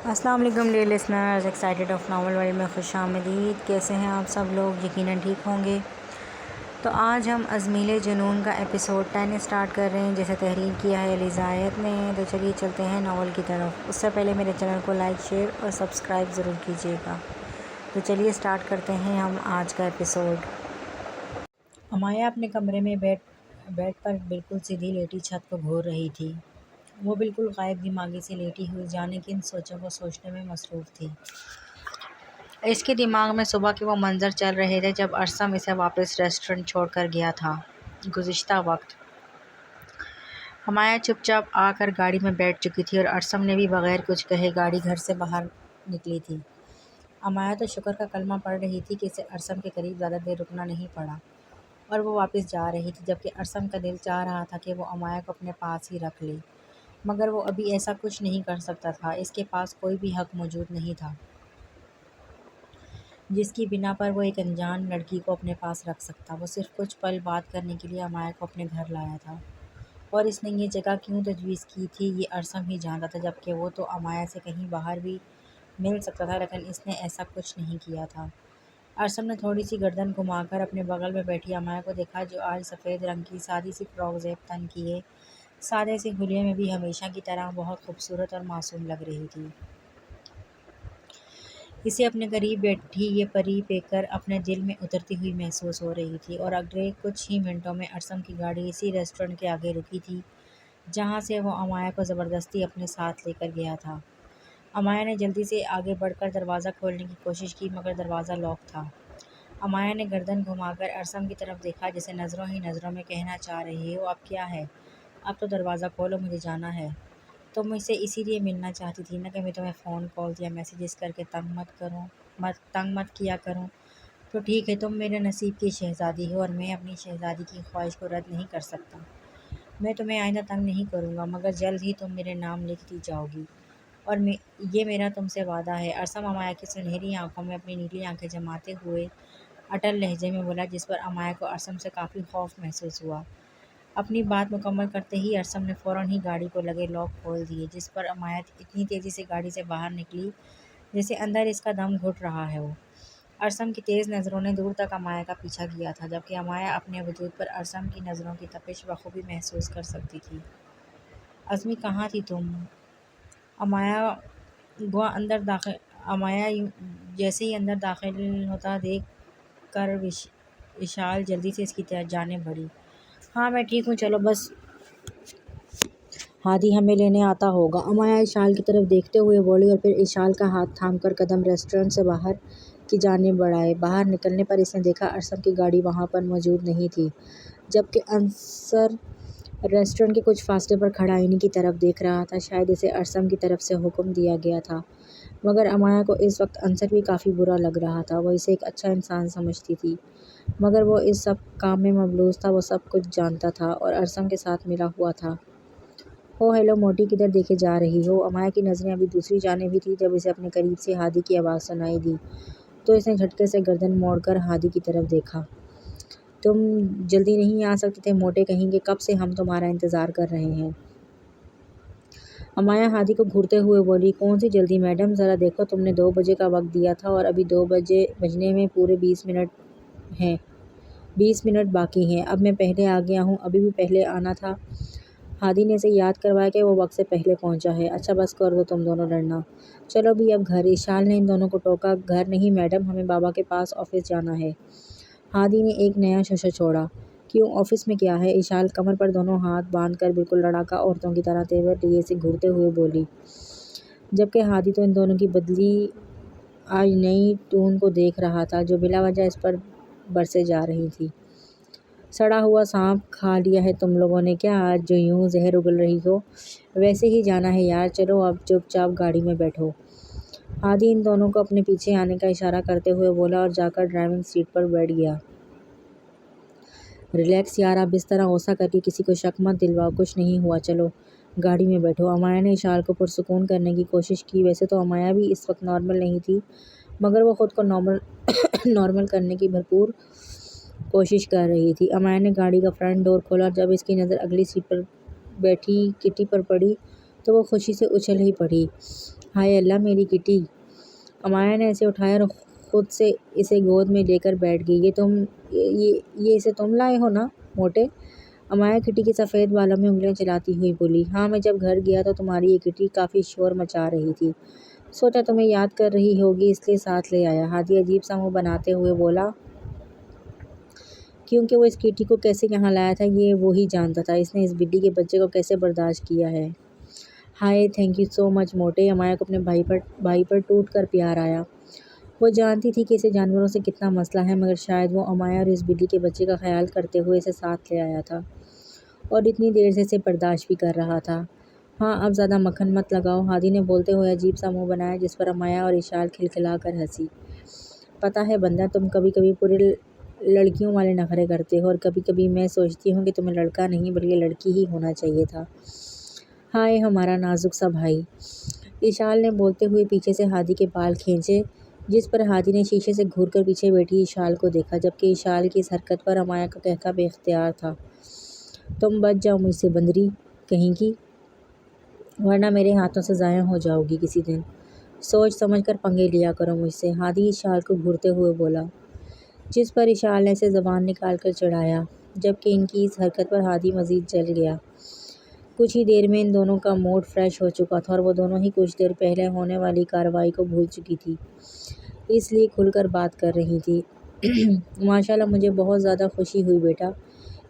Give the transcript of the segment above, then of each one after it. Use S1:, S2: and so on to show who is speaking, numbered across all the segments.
S1: السلام علیکم dear listeners, excited of novel world میں خوش آمدید۔ کیسے ہیں آپ سب لوگ؟ یقیناً ٹھیک ہوں گے۔ تو آج ہم ازمیل جنون کا ایپیسوڈ 10 اسٹارٹ کر رہے ہیں، جسے تحریر کیا ہے علیزایت نے۔ تو چلیے چلتے ہیں ناول کی طرف۔ اس سے پہلے میرے چینل کو لائک، شیئر اور سبسکرائب ضرور کیجیے گا۔ تو چلیے اسٹارٹ کرتے ہیں ہم آج کا ایپیسوڈ۔ امایا اپنے کمرے میں بیڈ پر بالکل سیدھی لیٹی چھت کو گھور رہی تھی۔ وہ بالکل غائب دماغی سے لیٹی ہوئی جانے کن سوچوں کو سوچنے میں مصروف تھی۔ اس کے دماغ میں صبح کے وہ منظر چل رہے تھے جب ارسم اسے واپس ریسٹورنٹ چھوڑ کر گیا تھا۔ گزشتہ وقت۔ امایا چپ چاپ آ کر گاڑی میں بیٹھ چکی تھی اور ارسم نے بھی بغیر کچھ کہے گاڑی گھر سے باہر نکلی تھی۔ امایا تو شکر کا کلمہ پڑھ رہی تھی کہ اسے ارسم کے قریب زیادہ دیر رکنا نہیں پڑا اور وہ واپس جا رہی تھی، جبکہ ارسم کا دل چاہ رہا تھا کہ وہ امایا کو اپنے پاس ہی رکھ لے، مگر وہ ابھی ایسا کچھ نہیں کر سکتا تھا۔ اس کے پاس کوئی بھی حق موجود نہیں تھا جس کی بنا پر وہ ایک انجان لڑکی کو اپنے پاس رکھ سکتا۔ وہ صرف کچھ پل بات کرنے کے لیے امایا کو اپنے گھر لایا تھا، اور اس نے یہ جگہ کیوں تجویز کی تھی یہ ارسم ہی جانتا تھا، جبکہ وہ تو امایا سے کہیں باہر بھی مل سکتا تھا، لیکن اس نے ایسا کچھ نہیں کیا تھا۔ ارسم نے تھوڑی سی گردن گھما کر اپنے بغل میں بیٹھی امایا کو دیکھا، جو آج سفید رنگ کی سادی سی فراک زیب تن کیے سادے سے حلیے میں بھی ہمیشہ کی طرح بہت خوبصورت اور معصوم لگ رہی تھی۔ اسے اپنے قریب بیٹھی یہ پری پیکر اپنے دل میں اترتی ہوئی محسوس ہو رہی تھی، اور اگلے کچھ ہی منٹوں میں ارسم کی گاڑی اسی ریسٹورنٹ کے آگے رکی تھی جہاں سے وہ امایا کو زبردستی اپنے ساتھ لے کر گیا تھا۔ امایا نے جلدی سے آگے بڑھ کر دروازہ کھولنے کی کوشش کی، مگر دروازہ لاک تھا۔ امایا نے گردن گھما کر ارسم کی طرف دیکھا، جسے نظروں ہی نظروں میں کہنا چاہ رہی ہو، اب کیا ہے؟ اب تو دروازہ کھولو، مجھے جانا ہے۔ تم مجھ سے اسی لیے ملنا چاہتی تھی نا کہ میں تمہیں فون کالز یا میسیجز کر کے تنگ مت کیا کروں؟ تو ٹھیک ہے، تم میرے نصیب کی شہزادی ہو اور میں اپنی شہزادی کی خواہش کو رد نہیں کر سکتا۔ میں تمہیں آئندہ تنگ نہیں کروں گا، مگر جلد ہی تم میرے نام لکھتی جاؤ گی، اور یہ میرا تم سے وعدہ ہے۔ ارسم امایا کی سنہری آنکھوں میں اپنی نیلی آنکھیں جماتے ہوئے اٹل لہجے میں بولا، جس پر امایا کو ارسم سے کافی خوف محسوس ہوا۔ اپنی بات مکمل کرتے ہی ارسم نے فوراً ہی گاڑی کو لگے لاک کھول دیے، جس پر امایا اتنی تیزی سے گاڑی سے باہر نکلی جیسے اندر اس کا دم گھٹ رہا ہو۔ ارسم کی تیز نظروں نے دور تک امایا کا پیچھا کیا تھا، جبکہ امایا اپنے وجود پر ارسم کی نظروں کی تپش بخوبی محسوس کر سکتی تھی۔ ازمی کہاں تھی تم؟ امایا جیسے ہی اندر داخل ہوتا دیکھ کر وشال جلدی سے اس کی جانب بڑھی۔ ہاں میں ٹھیک ہوں، چلو بس ہادی ہمیں لینے آتا ہوگا، امایا اشال کی طرف دیکھتے ہوئے بولی، اور پھر اشال کا ہاتھ تھام کر قدم ریسٹورنٹ سے باہر کی جانب بڑھائے۔ باہر نکلنے پر اس نے دیکھا ارسم کی گاڑی وہاں پر موجود نہیں تھی، جبکہ انصر ریسٹورنٹ کے کچھ فاصلے پر کھڑا انہی کی طرف دیکھ رہا تھا۔ شاید اسے ارسم کی طرف سے حکم دیا گیا تھا، مگر امایا کو اس وقت انصر بھی کافی برا لگ رہا تھا۔ وہ اسے ایک اچھا انسان سمجھتی تھی، مگر وہ اس سب کام میں ملوث تھا۔ وہ سب کچھ جانتا تھا اور ارسم کے ساتھ ملا ہوا تھا۔ ہیلو موٹی، کدھر دیکھے جا رہی ہو؟ امایا کی نظریں ابھی دوسری جانب ہی تھیں جب اسے اپنے قریب سے ہادی کی آواز سنائی دی، تو اس نے جھٹکے سے گردن موڑ کر ہادی کی طرف دیکھا۔ تم جلدی نہیں آ سکتے تھے موٹے کہیں گے؟ کب سے ہم تمہارا انتظار کر رہے ہیں۔ امایا ہادی کو گھورتے ہوئے بولی، کون سی جلدی میڈم، ذرا دیکھو تم نے 2 بجے کا وقت دیا تھا اور ابھی 2 بجنے میں پورے 20 منٹ باقی ہیں۔ اب میں پہلے آ گیا ہوں، ابھی بھی پہلے آنا تھا۔ ہادی نے اسے یاد کروایا کہ وہ وقت سے پہلے پہنچا ہے۔ اچھا بس کر دو تم دونوں لڑنا، چلو بھی اب گھر۔ اشال نے ان دونوں کو ٹوکا۔ گھر نہیں میڈم، ہمیں بابا کے پاس آفس جانا ہے۔ ہادی نے ایک نیا ششہ چھوڑا۔ کیوں، آفس میں کیا ہے؟ اشال کمر پر دونوں ہاتھ باندھ کر بالکل لڑاکا عورتوں کی طرح تیور لیے اسے گھورتے ہوئے بولی، جبکہ ہادی تو ان دونوں کی بدلی آج نئی ٹون کو دیکھ رہا تھا جو بلا وجہ اس پر برسے جا رہی تھی۔ سڑا ہوا سانپ کھا لیا ہے تم لوگوں نے کیا آج، جو یوں زہر اگل رہی ہو؟ ویسے ہی جانا ہے یار، چلو اب چپ چاپ گاڑی میں بیٹھو۔ ہادی ان دونوں کو اپنے پیچھے آنے کا اشارہ کرتے ہوئے بولا اور جا کر ڈرائیونگ سیٹ پر بیٹھ گیا۔ ریلیکس یار، اب اس طرح غصہ کر کے کسی کو شک مت دلواؤ، کچھ نہیں ہوا، چلو گاڑی میں بیٹھو۔ امایا نے اشال کو پرسکون کرنے کی کوشش کی۔ ویسے تو امایا بھی اس وقت نارمل نہیں تھی، مگر وہ خود کو نارمل کرنے کی بھرپور کوشش کر رہی تھی۔ امایا نے گاڑی کا فرنٹ ڈور کھولا اور جب اس کی نظر اگلی سیٹ پر بیٹھی کٹی پر پڑی تو وہ خوشی سے اچھل ہی پڑی۔ ہائے اللہ میری کٹی! امایا نے اسے اٹھایا اور خود سے اسے گود میں لے کر بیٹھ گئی۔ یہ اسے تم لائے ہو نا موٹے؟ امایا کٹی کے سفید بالوں میں انگلیاں چلاتی ہوئی بولی۔ ہاں، میں جب گھر گیا تو تمہاری یہ کٹی کافی شور مچا رہی تھی، سوچا تمہیں یاد کر رہی ہوگی اس لیے ساتھ لے آیا۔ ہادی عجیب سا منہ بناتے ہوئے بولا، کیونکہ وہ اس کٹی کو کیسے یہاں لایا تھا یہ وہی جانتا تھا۔ اس نے اس بلی کے بچے کو کیسے برداشت کیا ہے؟ ہائے تھینک یو سو مچ موٹے! امایا کو اپنے بھائی پر ٹوٹ کر پیار آیا۔ وہ جانتی تھی کہ اسے جانوروں سے کتنا مسئلہ ہے، مگر شاید وہ امایا اور اس بلی کے بچے کا خیال کرتے ہوئے اسے ساتھ لے آیا تھا اور اتنی دیر سے اسے برداشت بھی کر رہا تھا۔ ہاں اب زیادہ مکھن مت لگاؤ، ہادی نے بولتے ہوئے عجیب سا منہ بنایا جس پر امایا اور اشال کھلکھلا کر ہنسی۔ پتہ ہے بندر، تم کبھی کبھی پورے لڑکیوں والے نخرے کرتے ہو اور کبھی کبھی میں سوچتی ہوں کہ تمہیں لڑکا نہیں بلکہ لڑکی ہی ہونا چاہیے تھا۔ ہائے ہمارا نازک سا بھائی! اشال نے بولتے ہوئے پیچھے سے ہادی کے بال کھینچے، جس پر ہادی نے شیشے سے گھور کر پیچھے بیٹھی اشال کو دیکھا، جبکہ اشال کی اس حرکت پر امایا کا قہقہ بے اختیار تھا۔ تم بچ جاؤ مجھ سے بندری کہیں کی، ورنہ میرے ہاتھوں سے ضائع ہو جاؤ گی کسی دن۔ سوچ سمجھ کر پنگے لیا کرو مجھ سے، ہادی اشال کو گھورتے ہوئے بولا، جس پر اشال نے اسے زبان نکال کر چڑھایا، جبکہ ان کی اس حرکت پر ہادی مزید جل گیا۔ کچھ ہی دیر میں ان دونوں کا موڈ فریش ہو چکا تھا اور وہ دونوں ہی کچھ دیر پہلے ہونے والی کارروائی کو بھول چکی تھی، اس لیے کھل کر بات کر رہی تھی۔ ماشاءاللہ، مجھے بہت زیادہ خوشی ہوئی بیٹا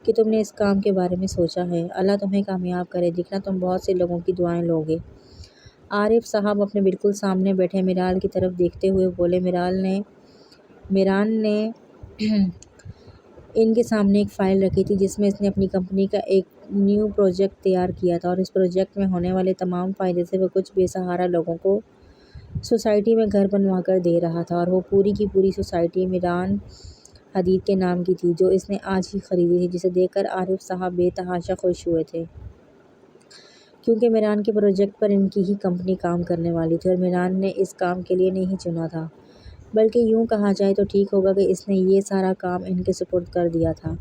S1: کہ تم نے اس کام کے بارے میں سوچا ہے۔ اللہ تمہیں کامیاب کرے، دیکھنا تم بہت سے لوگوں کی دعائیں لوگے۔ عارف صاحب اپنے بالکل سامنے بیٹھے میرال کی طرف دیکھتے ہوئے بولے۔ میران نے ان کے سامنے ایک فائل رکھی تھی جس میں اس نے اپنی کمپنی کا ایک نیو پروجیکٹ تیار کیا تھا اور اس پروجیکٹ میں ہونے والے تمام فائدے سے وہ کچھ بے سہارا لوگوں کو سوسائٹی میں گھر بنوا کر دے رہا تھا، اور وہ پوری کی پوری سوسائٹی میران حدید کے نام کی تھی، جو اس نے آج ہی خریدی تھی، جسے دیکھ کر عارف صاحب بے تحاشا خوش ہوئے تھے، کیونکہ میران کے پروجیکٹ پر ان کی ہی کمپنی کام کرنے والی تھی اور میران نے اس کام کے لیے نہیں چنا تھا، بلکہ یوں کہا جائے تو ٹھیک ہوگا کہ اس نے یہ سارا کام ان کے سپرد کر دیا تھا۔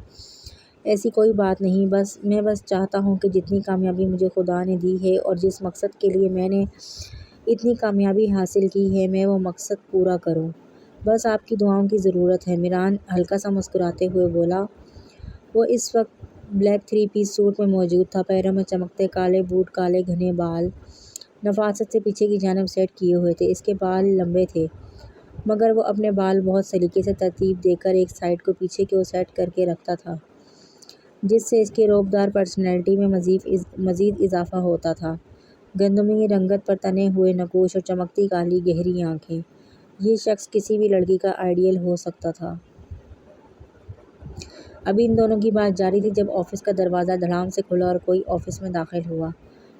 S1: ایسی کوئی بات نہیں، میں بس چاہتا ہوں کہ جتنی کامیابی مجھے خدا نے دی ہے اور جس مقصد کے لیے میں نے اتنی کامیابی حاصل کی ہے، میں وہ مقصد پورا کروں۔ بس آپ کی دعاؤں کی ضرورت ہے۔ میران ہلکا سا مسکراتے ہوئے بولا۔ وہ اس وقت بلیک 3 پیس سوٹ میں موجود تھا، پیروں میں چمکتے کالے بوٹ، کالے گھنے بال نفاست سے پیچھے کی جانب سیٹ کیے ہوئے تھے۔ اس کے بال لمبے تھے، مگر وہ اپنے بال بہت سلیقے سے ترتیب دے کر ایک سائڈ کو پیچھے کی اور سیٹ کر کے رکھتا تھا، جس سے اس کی رعبدار پرسنالٹی میں مزید اضافہ ہوتا تھا۔ گندمی رنگت پر تنے ہوئے نقوش اور چمکتی کالی گہری آنکھیں، یہ شخص کسی بھی لڑکی کا آئیڈیل ہو سکتا تھا۔ ابھی ان دونوں کی بات جاری تھی جب آفس کا دروازہ دھڑام سے کھلا اور کوئی آفس میں داخل ہوا۔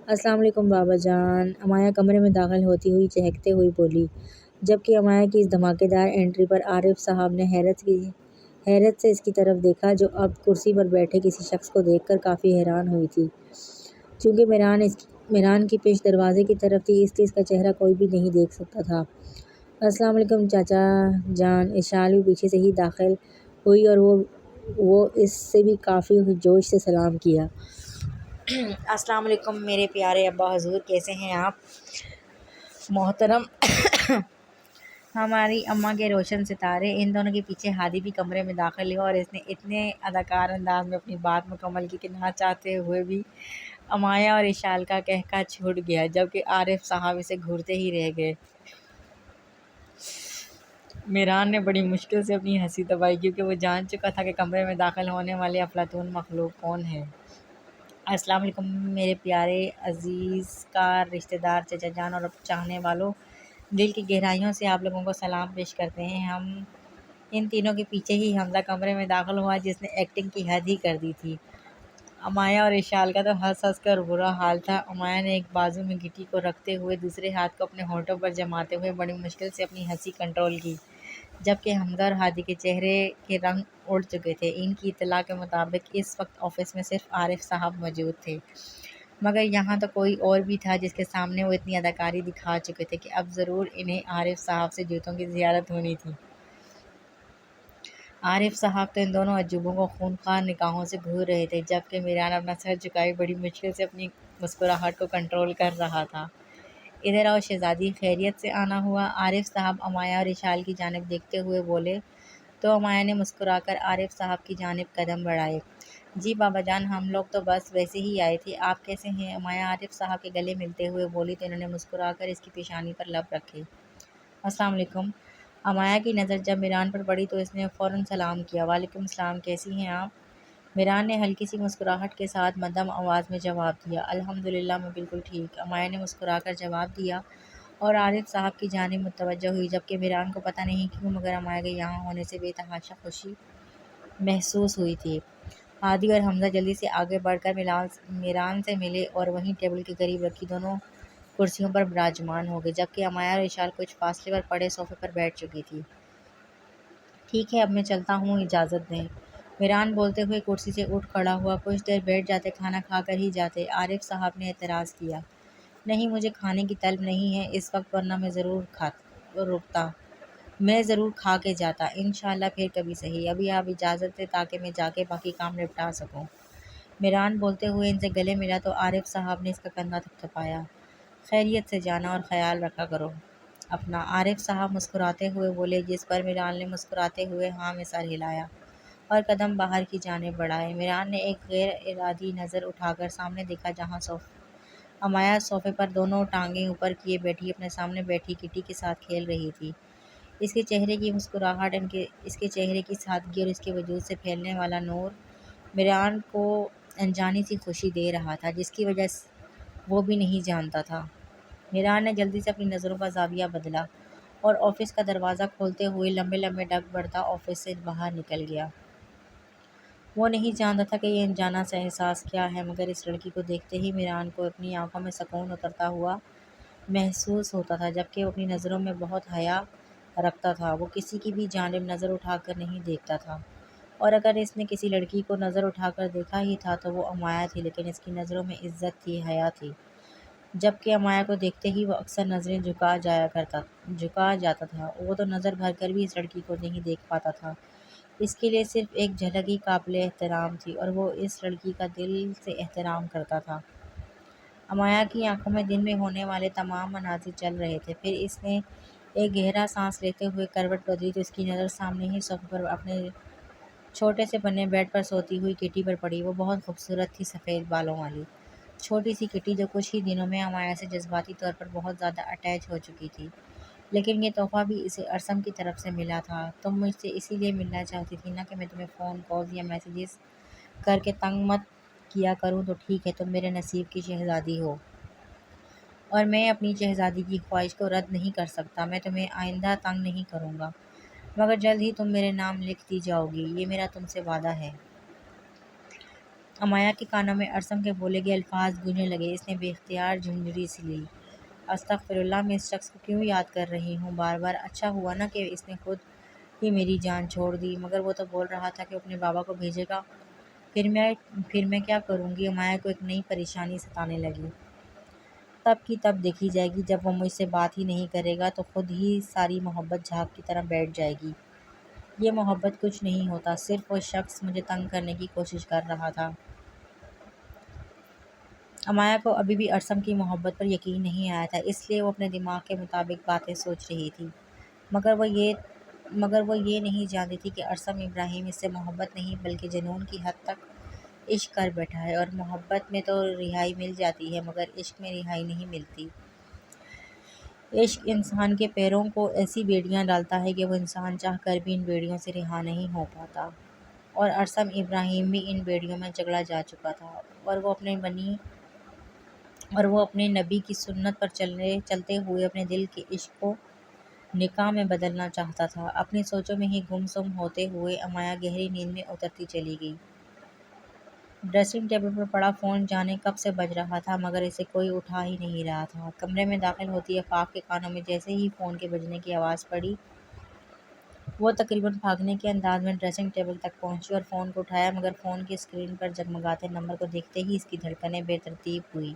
S1: السلام علیکم بابا جان، امایا کمرے میں داخل ہوتی ہوئی چہکتے ہوئی بولی، جبکہ امایا کی اس دھماکے دار انٹری پر عارف صاحب نے حیرت سے اس کی طرف دیکھا، جو اب کرسی پر بیٹھے کسی شخص کو دیکھ کر کافی حیران ہوئی تھی۔ چونکہ میران کی پیش دروازے کی طرف تھی، اس لیے اس کا چہرہ کوئی بھی نہیں دیکھ سکتا تھا۔ السلام علیکم چاچا جان، اشال بھی پیچھے سے ہی داخل ہوئی اور وہ اس سے بھی کافی جوش سے سلام کیا۔ السلام علیکم میرے پیارے ابا حضور، کیسے ہیں آپ محترم ہماری اماں کے روشن ستارے۔ ان دونوں کے پیچھے ہادی بھی کمرے میں داخل ہوا اور اس نے اتنے اداکار انداز میں اپنی بات مکمل کی کہ نہ چاہتے ہوئے بھی امایا اور اشال کا قہقہ چھوٹ گیا، جبکہ عارف صاحب اسے گھورتے ہی رہ گئے۔ میران نے بڑی مشکل سے اپنی ہنسی دبائی، کیونکہ وہ جان چکا تھا کہ کمرے میں داخل ہونے والے افلاطون مخلوق کون ہے۔ السلام علیکم میرے پیارے عزیز کار رشتہ دار چچا جان اور چاہنے والوں، دل کی گہرائیوں سے آپ لوگوں کو سلام پیش کرتے ہیں۔ ان تینوں کے پیچھے ہی حمزہ کمرے میں داخل ہوا، جس نے ایکٹنگ کی حد ہی کر دی تھی۔ امایا اور اشال کا تو ہنس ہنس کر برا حال تھا۔ امایا نے ایک بازو میں گٹی کو رکھتے ہوئے دوسرے ہاتھ کو اپنے ہونٹوں پر جماتے ہوئے بڑی مشکل سے اپنی ہنسی کنٹرول کی، جبکہ حمزہ اور ہادی کے چہرے کے رنگ اڑ چکے تھے۔ ان کی اطلاع کے مطابق اس وقت آفس میں صرف عارف صاحب موجود تھے، مگر یہاں تو کوئی اور بھی تھا جس کے سامنے وہ اتنی اداکاری دکھا چکے تھے کہ اب ضرور انہیں عارف صاحب سے جوتوں کی زیارت ہونی تھی۔ عارف صاحب تو ان دونوں عجوبوں کو خونخوار نگاہوں سے گھور رہے تھے، جبکہ میران اپنا سر جھکائے بڑی مشکل سے اپنی مسکراہٹ کو کنٹرول کر رہا تھا۔ ادھر آؤ شہزادی، خیریت سے آنا ہوا؟ عارف صاحب امایا اور اشال کی جانب دیکھتے ہوئے بولے تو امایا نے مسکرا کر عارف صاحب کی جانب قدم بڑھائے۔ جی بابا جان، ہم لوگ تو بس ویسے ہی آئے تھے، آپ کیسے ہیں؟ امایا عارف صاحب کے گلے ملتے ہوئے بولی تو انہوں نے مسکرا کر اس کی پیشانی پر لب رکھے۔ السلام علیکم۔ امایا کی نظر جب میران پر پڑی تو اس نے فوراً سلام کیا۔ وعلیکم السلام، کیسی ہیں آپ؟ میران نے ہلکی سی مسکراہٹ کے ساتھ مدھم آواز میں جواب دیا، الحمدللہ میں بالکل ٹھیک۔ امایا نے مسکرا کر جواب دیا اور عارف صاحب کی جانب متوجہ ہوئی، جبکہ میران کو پتہ نہیں کیوں مگر امایا کے یہاں ہونے سے بے تحاشا خوشی محسوس ہوئی تھی۔ ہادی اور حمزہ جلدی سے آگے بڑھ کر میران سے ملے اور وہیں ٹیبل کے قریب رکھی دونوں کرسیوں پر براجمان ہو گئے، جبکہ امایا اور اشال کچھ فاصلے پر پڑے صوفے پر بیٹھ چکی تھی۔ ٹھیک ہے، اب میں چلتا ہوں، اجازت دیں۔ میران بولتے ہوئے کرسی سے اٹھ کھڑا ہوا۔ کچھ دیر بیٹھ جاتے، کھانا کھا کر ہی جاتے۔ عارف صاحب نے اعتراض کیا، نہیں مجھے کھانے کی طلب نہیں ہے اس وقت، ورنہ میں ضرور کھا کے جاتا، انشاءاللہ پھر کبھی صحیح۔ ابھی آپ اجازت دیں تاکہ میں جا کے باقی کام نپٹا سکوں۔ میران بولتے ہوئے ان سے گلے ملا تو عارف صاحب نے اس کا کندھا تھپتھپایا، خیریت سے جانا اور خیال رکھا کرو اپنا۔ عارف صاحب مسکراتے ہوئے بولے، جس پر میران نے مسکراتے ہوئے ہاں میں سر ہلایا اور قدم باہر کی جانب بڑھائے۔ میران نے ایک غیر ارادی نظر اٹھا کر سامنے دیکھا، جہاں امایا صوفے پر دونوں ٹانگیں اوپر کیے بیٹھی اپنے سامنے بیٹھی کٹی کے ساتھ کھیل رہی تھی۔ اس کے چہرے کی مسکراہٹ، اس کے چہرے کی سادگی اور اس کے وجود سے پھیلنے والا نور میران کو انجانی سی خوشی دے رہا تھا، جس کی وجہ وہ بھی نہیں جانتا تھا۔ میران نے جلدی سے اپنی نظروں کا زاویہ بدلا اور آفس کا دروازہ کھولتے ہوئے لمبے لمبے ڈگ بڑھتا آفس سے باہر نکل گیا۔ وہ نہیں جانتا تھا کہ یہ انجانا سا احساس کیا ہے، مگر اس لڑکی کو دیکھتے ہی میران کو اپنی آنکھوں میں سکون اترتا ہوا محسوس ہوتا تھا، جبکہ وہ اپنی نظروں میں بہت حیا رکھتا تھا۔ وہ کسی کی بھی جانب نظر اٹھا کر نہیں دیکھتا تھا، اور اگر اس نے کسی لڑکی کو نظر اٹھا کر دیکھا ہی تھا تو وہ امایا تھی، لیکن اس کی نظروں میں عزت تھی، حیا تھی، جبکہ امایا کو دیکھتے ہی وہ اکثر نظریں جھکا جاتا تھا۔ وہ تو نظر بھر کر بھی اس لڑکی کو نہیں دیکھ پاتا تھا، اس کے لیے صرف ایک جھلک ہی قابل احترام تھی، اور وہ اس لڑکی کا دل سے احترام کرتا تھا۔ امایا کی آنکھوں میں دن میں ہونے والے تمام مناظر چل رہے تھے۔ پھر اس نے ایک گہرا سانس لیتے ہوئے کروٹ بدلی تو اس کی نظر سامنے ہی صوفے پر اپنے چھوٹے سے بنے بیڈ پر سوتی ہوئی کٹی پر پڑی۔ وہ بہت خوبصورت تھی، سفید بالوں والی چھوٹی سی کٹی، جو کچھ ہی دنوں میں امایا سے جذباتی طور پر بہت زیادہ اٹیچ ہو چکی تھی۔ لیکن یہ تحفہ بھی اسے ارسم کی طرف سے ملا تھا۔ تم مجھ سے اسی لیے ملنا چاہتی تھی نا کہ میں تمہیں فون کالز یا میسیجز کر کے تنگ مت کیا کروں، تو ٹھیک ہے، تم میرے نصیب کی شہزادی ہو اور میں اپنی شہزادی کی خواہش کو رد نہیں کر سکتا۔ میں تمہیں آئندہ تنگ نہیں کروں گا، مگر جلد ہی تم میرے نام لکھ دی جاؤ گی، یہ میرا تم سے وعدہ ہے۔ امایا کے کانوں میں ارسم کے بولے گئے الفاظ گونجنے لگے۔ اس نے بے اختیار جھنجھوڑی سی لی، استغفراللہ، میں اس شخص کو کیوں یاد کر رہی ہوں بار بار؟ اچھا ہوا نا کہ اس نے خود ہی میری جان چھوڑ دی، مگر وہ تو بول رہا تھا کہ اپنے بابا کو بھیجے گا، پھر میں کیا کروں گی؟ امایا کو ایک نئی پریشانی ستانے لگی۔ تب کی تب دیکھی جائے گی، جب وہ مجھ سے بات ہی نہیں کرے گا تو خود ہی ساری محبت جھاگ کی طرح بیٹھ جائے گی۔ یہ محبت کچھ نہیں ہوتا، صرف وہ شخص مجھے تنگ کرنے کی کوشش کر رہا تھا۔ امایا کو ابھی بھی ارسم کی محبت پر یقین نہیں آیا تھا، اس لیے وہ اپنے دماغ کے مطابق باتیں سوچ رہی تھی، مگر وہ یہ نہیں جانتی تھی کہ ارسم ابراہیم اس سے محبت نہیں بلکہ جنون کی حد تک عشق کر بیٹھا ہے، اور محبت میں تو رہائی مل جاتی ہے مگر عشق میں رہائی نہیں ملتی۔ عشق انسان کے پیروں کو ایسی بیڑیاں ڈالتا ہے کہ وہ انسان چاہ کر بھی ان بیڑیوں سے رہا نہیں ہو پاتا، اور ارسم ابراہیم بھی ان بیڑیوں میں جکڑا جا چکا تھا، اور وہ اپنے نبی کی سنت پر چلتے ہوئے اپنے دل کے عشق کو نکاح میں بدلنا چاہتا تھا۔ اپنی سوچوں میں ہی گم سم ہوتے ہوئے امایا گہری نیند میں اترتی چلی گئی۔ ڈریسنگ ٹیبل پر پڑا فون جانے کب سے بج رہا تھا، مگر اسے کوئی اٹھا ہی نہیں رہا تھا۔ کمرے میں داخل ہوتی آفاق کے کانوں میں جیسے ہی فون کے بجنے کی آواز پڑی، وہ تقریباً بھاگنے کے انداز میں ڈریسنگ ٹیبل تک پہنچی اور فون کو اٹھایا، مگر فون کی اسکرین پر جگمگاتے نمبر کو دیکھتے ہی اس کی دھڑکنیں بے ترتیب ہوئی،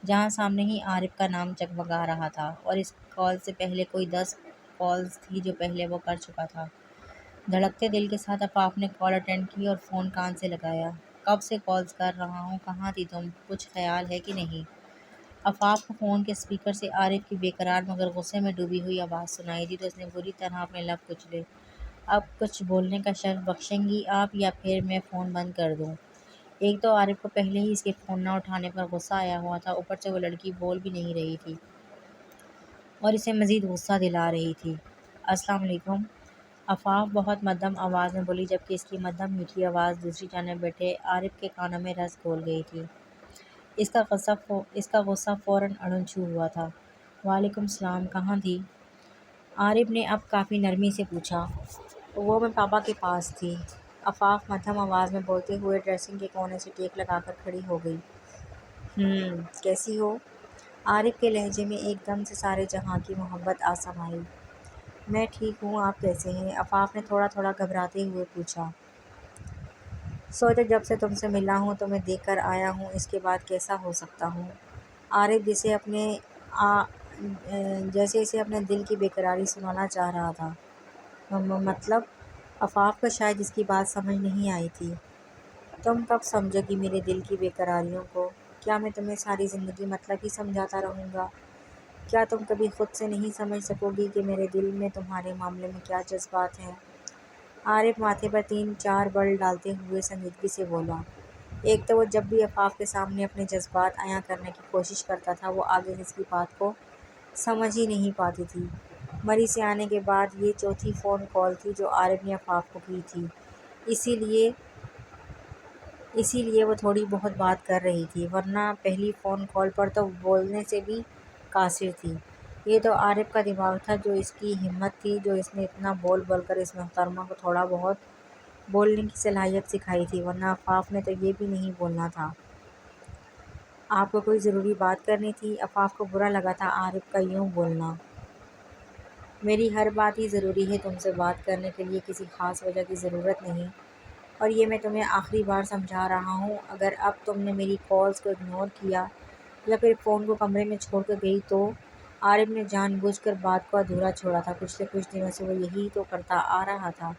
S1: جہاں سامنے ہی عارف کا نام جگمگا رہا تھا، اور اس کال سے پہلے کوئی 10 کالز تھی جو پہلے وہ کر چکا تھا۔ دھڑکتے دل کے ساتھ آفاق نے کال اٹینڈ کی اور فون کان سے لگایا۔ کب سے کالز کر رہا ہوں، کہاں تھی تم؟ کچھ خیال ہے کہ نہیں؟ آفاق کو فون کے اسپیکر سے عارف کی بے قرار مگر غصے میں ڈوبی ہوئی آواز سنائی دی تو اس نے بری طرح اپنے لب کچلے۔ اب کچھ بولنے کا شرف بخشیں گی آپ یا پھر میں فون بند کر دوں؟ ایک تو عارف کو پہلے ہی اس کے فون نہ اٹھانے پر غصہ آیا ہوا تھا، اوپر سے وہ لڑکی بول بھی نہیں رہی تھی اور اسے مزید غصہ دلا رہی تھی۔ السلام علیکم، آفاق بہت مدھم آواز میں بولی جبکہ اس کی مدھم میٹھی آواز دوسری جانب بیٹھے عارف کے کانوں میں رس گھول گئی تھی۔ اس کا غصہ فوراً اڑن چھو ہوا تھا۔ وعلیکم السلام، کہاں تھی؟ عارف نے اب کافی نرمی سے پوچھا۔ وہ میں پاپا کے پاس تھی، آفاق مدھم آواز میں بولتے ہوئے ڈریسنگ کے کونے سے ٹیک لگا کر کھڑی ہو گئی۔ کیسی ہو؟ عارف کے لہجے میں ایک دم سے سارے جہاں کی محبت آ سمائی۔ میں ٹھیک ہوں، آپ کیسے ہیں؟ آفاق نے تھوڑا تھوڑا گھبراتے ہوئے پوچھا۔ سوچا جب سے تم سے ملا ہوں تو میں دیکھ کر آیا ہوں، اس کے بعد کیسا ہو سکتا ہوں؟ عارف جیسے اسے اپنے دل کی بے قراری سنانا چاہ رہا تھا۔ مطلب؟ آفاق کو شاید اس کی بات سمجھ نہیں آئی تھی۔ تم کب سمجھو گی میرے دل کی بے قراریوں کو؟ کیا میں تمہیں ساری زندگی مطلب ہی سمجھاتا رہوں گا؟ کیا تم کبھی خود سے نہیں سمجھ سکو گی کہ میرے دل میں تمہارے معاملے میں کیا جذبات ہیں؟ عارف ماتھے پر 3-4 بل ڈالتے ہوئے سنجیدگی سے بولا۔ ایک تو وہ جب بھی آفاق کے سامنے اپنے جذبات عیاں کرنے کی کوشش کرتا تھا وہ آگے سے اس کی بات کو سمجھ ہی نہیں پاتی تھی۔ مری سے آنے کے بعد یہ چوتھی فون کال تھی جو عارف نے آفاق کو کی تھی، اسی لیے وہ تھوڑی بہت بات کر رہی تھی، ورنہ پہلی فون کال پر تو بولنے سے بھی قاصر تھی۔ یہ تو عارف کا دماغ تھا، جو اس کی ہمت تھی، جو اس نے اتنا بول بول کر اس محترمہ کو تھوڑا بہت بولنے کی صلاحیت سکھائی تھی، ورنہ آفاق نے تو یہ بھی نہیں بولنا تھا۔ آپ کو کوئی ضروری بات کرنی تھی؟ آفاق کو برا لگا تھا عارف کا یوں بولنا۔ میری ہر بات ہی ضروری ہے، تم سے بات کرنے کے لیے کسی خاص وجہ کی ضرورت نہیں، اور یہ میں تمہیں آخری بار سمجھا رہا ہوں۔ اگر اب تم نے میری کالز کو اگنور کیا یا پھر فون کو کمرے میں چھوڑ کر گئی تو… عارف نے جان بوجھ کر بات کو ادھورا چھوڑا تھا۔ پچھلے کچھ دنوں سے وہ یہی تو کرتا آ رہا تھا،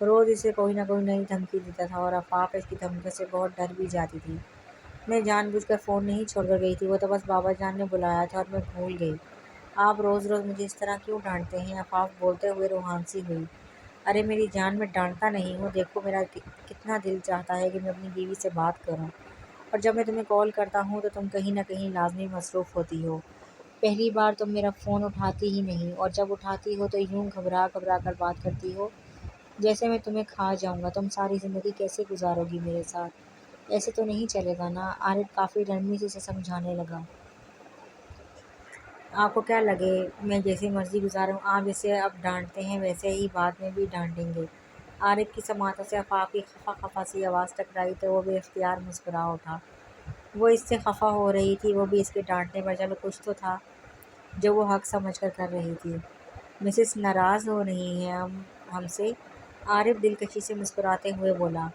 S1: روز اسے کوئی نہ کوئی نئی دھمکی دیتا تھا اور آفاق اس کی دھمکیوں سے بہت ڈر بھی جاتی تھی۔ میں جان بوجھ کر فون نہیں چھوڑ کر گئی تھی، وہ تو بس بابا جان نے بلایا تھا اور میں بھول گئی۔ آپ روز روز مجھے اس طرح کیوں ڈانٹتے ہیں؟ آفاق بولتے ہوئے روحان سی ہوئی۔ ارے میری جان، میں ڈانٹتا نہیں ہوں، دیکھو میرا کتنا دل چاہتا ہے کہ میں اپنی بیوی سے بات کروں، اور جب میں تمہیں کال کرتا ہوں تو تم کہیں نہ کہیں لازمی مصروف ہوتی ہو۔ پہلی بار تم میرا فون اٹھاتی ہی نہیں، اور جب اٹھاتی ہو تو یوں گھبرا گھبرا کر بات کرتی ہو جیسے میں تمہیں کھا جاؤں گا۔ تم ساری زندگی کیسے گزارو گی میرے ساتھ؟ ایسے تو نہیں چلے گا نا؟ عارف کافی نرمی سے اسے سمجھانے لگا۔ آپ کو کیا لگے میں جیسی مرضی گزاروں؟ آپ جیسے اب ڈانٹتے ہیں ویسے ہی بعد میں بھی ڈانٹیں گے؟ عارف کی سماعتوں سے آفاق کی خفا خفا سی آواز ٹکرائی تو وہ بے اختیار مسکرا اٹھا۔ وہ اس سے خفا ہو رہی تھی، وہ بھی اس کے ڈانٹنے پر، چلو کچھ تو تھا جو وہ حق سمجھ کر رہی تھی۔ مسز ناراض ہو رہی ہیں ہم سے؟ عارف دلکشی سے مسکراتے ہوئے بولا۔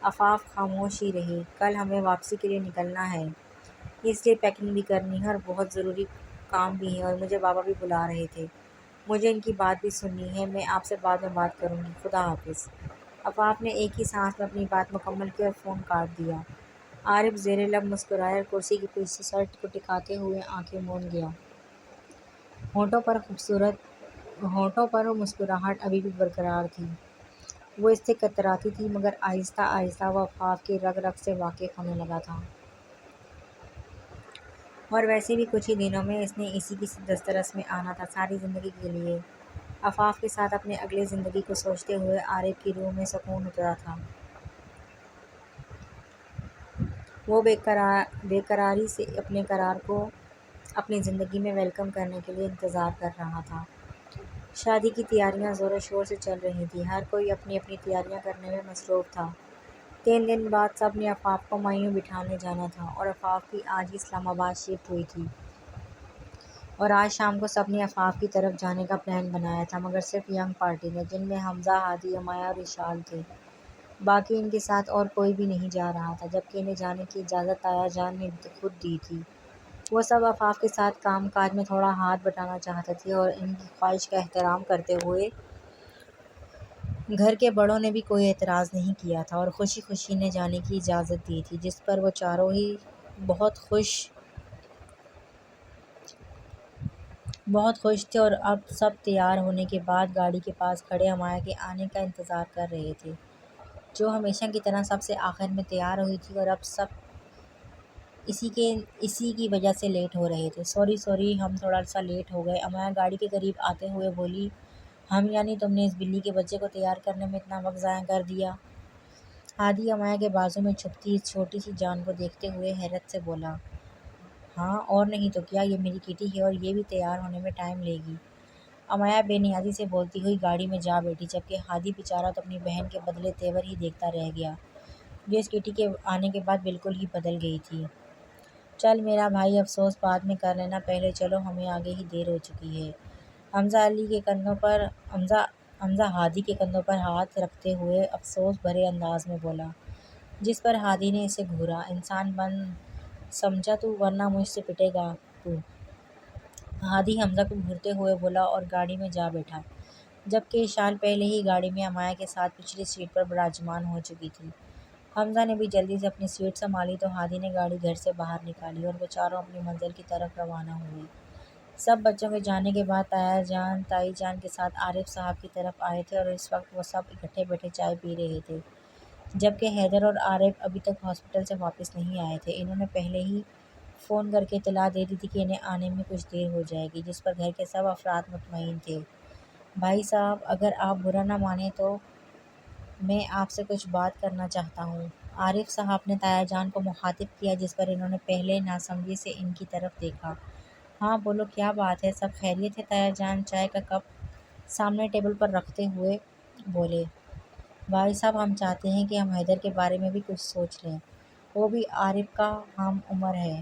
S1: آفاق خاموش ہی رہی۔ کل ہمیں واپسی کے لیے نکلنا ہے، اس لیے پیکنگ بھی کرنی ہے اور بہت ضروری کام بھی ہے، اور مجھے بابا بھی بلا رہے تھے، مجھے ان کی بات بھی سننی ہے۔ میں آپ سے بعد میں بات کروں گی، خدا حافظ۔ آفاق نے ایک ہی سانس میں اپنی بات مکمل کی اور فون کاٹ دیا۔ عارف زیر لب مسکرایا اور کرسی کے پیچھے سر کو ٹکاتے ہوئے آنکھیں موند گیا۔ ہونٹوں پر مسکراہٹ ابھی بھی برقرار تھی، وہ اس سے کتراتی تھی، مگر آہستہ آہستہ وہ آفاق کی رگ رگ سے واقف ہونے لگا تھا۔ اور ویسے بھی کچھ ہی دنوں میں اس نے اسی کی دسترس میں آنا تھا، ساری زندگی کے لیے۔ آفاق کے ساتھ اپنے اگلے زندگی کو سوچتے ہوئے عارف کی روح میں سکون اترا تھا۔ وہ بے قراری سے اپنے قرار کو اپنی زندگی میں ویلکم کرنے کے لیے انتظار کر رہا تھا۔ شادی کی تیاریاں زور و شور سے چل رہی تھیں، ہر کوئی اپنی اپنی تیاریاں کرنے میں مصروف تھا۔ 3 دن بعد سب نے آفاق کو مایوں بٹھانے جانا تھا، اور آفاق بھی آج ہی اسلام آباد شفٹ ہوئی تھی، اور آج شام کو سب نے آفاق کی طرف جانے کا پلان بنایا تھا، مگر صرف ینگ پارٹی نے، جن میں حمزہ، ہادی، امایہ اور اشال تھے۔ باقی ان کے ساتھ اور کوئی بھی نہیں جا رہا تھا، جبکہ انہیں جانے کی اجازت تایا جان نے خود دی تھی۔ وہ سب آفاق کے ساتھ کام کاج میں تھوڑا ہاتھ بٹانا چاہتے تھے، اور ان کی خواہش کا احترام کرتے ہوئے گھر کے بڑوں نے بھی کوئی اعتراض نہیں کیا تھا اور خوشی خوشی نے جانے کی اجازت دی تھی، جس پر وہ چاروں ہی بہت خوش بہت خوش تھے اور اب سب تیار ہونے کے بعد گاڑی کے پاس کھڑے ہمایہ کے آنے کا انتظار کر رہے تھے، جو ہمیشہ کی طرح سب سے آخر میں تیار ہوئی تھی اور اب سب اسی کی وجہ سے لیٹ ہو رہے تھے۔ سوری سوری، ہم تھوڑا سا لیٹ ہو گئے، ہمایہ گاڑی کے قریب آتے ہوئے بولی۔ ہم یعنی تم نے اس بلی کے بچے کو تیار کرنے میں اتنا وقت ضائع کر دیا؟ ہادی ہمایہ کے بازو میں چھپتی اس چھوٹی سی جان کو دیکھتے ہوئے حیرت سے بولا۔ ہاں اور نہیں تو کیا، یہ میری کیٹی ہے اور یہ بھی تیار ہونے میں ٹائم لے گی۔ ہمایہ بے نیازی سے بولتی ہوئی گاڑی میں جا بیٹھی، جبکہ ہادی بیچارہ تو اپنی بہن کے بدلے تیور ہی دیکھتا رہ گیا، جو اس کیٹی کے آنے کے بعد بالکل ہی بدل گئی تھی۔ چل میرا بھائی، افسوس بعد میں کر لینا، پہلے چلو، ہمیں آگے ہی دیر ہو چکی ہے۔ حمزہ ہادی کے کندھوں پر ہاتھ رکھتے ہوئے افسوس بھرے انداز میں بولا، جس پر ہادی نے اسے گھورا۔ انسان بن سمجھا تو، ورنہ مجھ سے پٹے گا تو۔ ہادی حمزہ کو گھورتے ہوئے بولا اور گاڑی میں جا بیٹھا، جبکہ اشال پہلے ہی گاڑی میں ہمایہ کے ساتھ پچھلی سیٹ پر براجمان ہو چکی تھی۔ حمزہ نے بھی جلدی سے اپنی سیٹ سنبھالی تو ہادی نے گاڑی گھر سے باہر نکالی اور وہ چاروں اپنی منزل کی طرف روانہ ہوئے۔ سب بچوں کے جانے کے بعد تایا جان تائی جان کے ساتھ عارف صاحب کی طرف آئے تھے اور اس وقت وہ سب اکٹھے بیٹھے چائے پی رہے تھے، جبکہ حیدر اور عارف ابھی تک ہاسپٹل سے واپس نہیں آئے تھے۔ انہوں نے پہلے ہی فون کر کے اطلاع دے دی تھی کہ انہیں آنے میں کچھ دیر ہو جائے گی، جس پر گھر کے سب افراد مطمئن تھے۔ بھائی صاحب، اگر آپ برا نہ مانیں تو میں آپ سے کچھ بات کرنا چاہتا ہوں، عارف صاحب نے تایا جان کو مخاطب کیا، جس پر انہوں نے پہلے ناسمجھی سے ان کی طرف دیکھا۔ ہاں بولو، کیا بات ہے؟ سب خیریت ہے؟ تایا جان چائے کا کپ سامنے ٹیبل پر رکھتے ہوئے بولے۔ بھائی صاحب، ہم چاہتے ہیں کہ ہم حیدر کے بارے میں بھی کچھ سوچ لیں، وہ بھی عارف کا ہم عمر ہے،